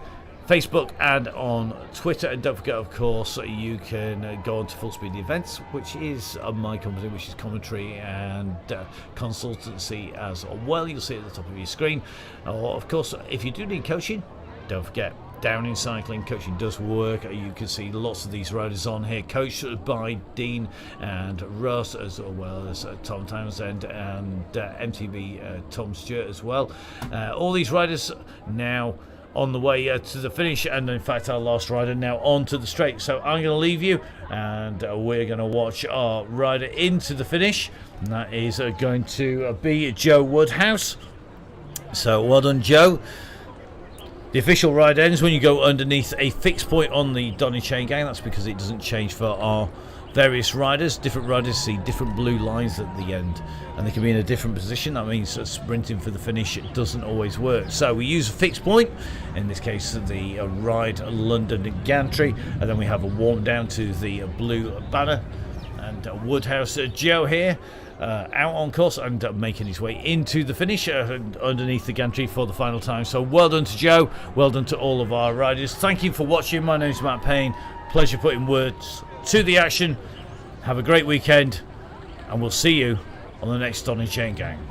Facebook, and on Twitter. And don't forget, of course, you can go on to Full Speed Events, which is my company, which is commentary and consultancy as well. You'll see it at the top of your screen. Or, of course, if you do need coaching, don't forget, Downing Cycling coaching does work. You can see lots of these riders on here, coached by Dean and Russ, as well as Tom Townsend and MTB Tom Stewart as well. All these riders now on the way to the finish, and in fact our last rider now on to the straight. So I'm going to leave you, and we're going to watch our rider into the finish, and that is going to be Joe Woodhouse. So well done, Joe. The official ride ends when you go underneath a fixed point on the Donny Chain Gang. That's because it doesn't change for our various riders. Different riders see different blue lines at the end, and they can be in a different position. That means that sprinting for the finish doesn't always work. So we use a fixed point, in this case the Ride London Gantry, and then we have a warm down to the blue banner. And Woodhouse Joe here out on course and making his way into the finish underneath the gantry for the final time. So well done to Joe, well done to all of our riders. Thank you for watching. My name is Matt Payne. Pleasure putting words to the action. Have a great weekend, and we'll see you on the next Donny Chain Gang.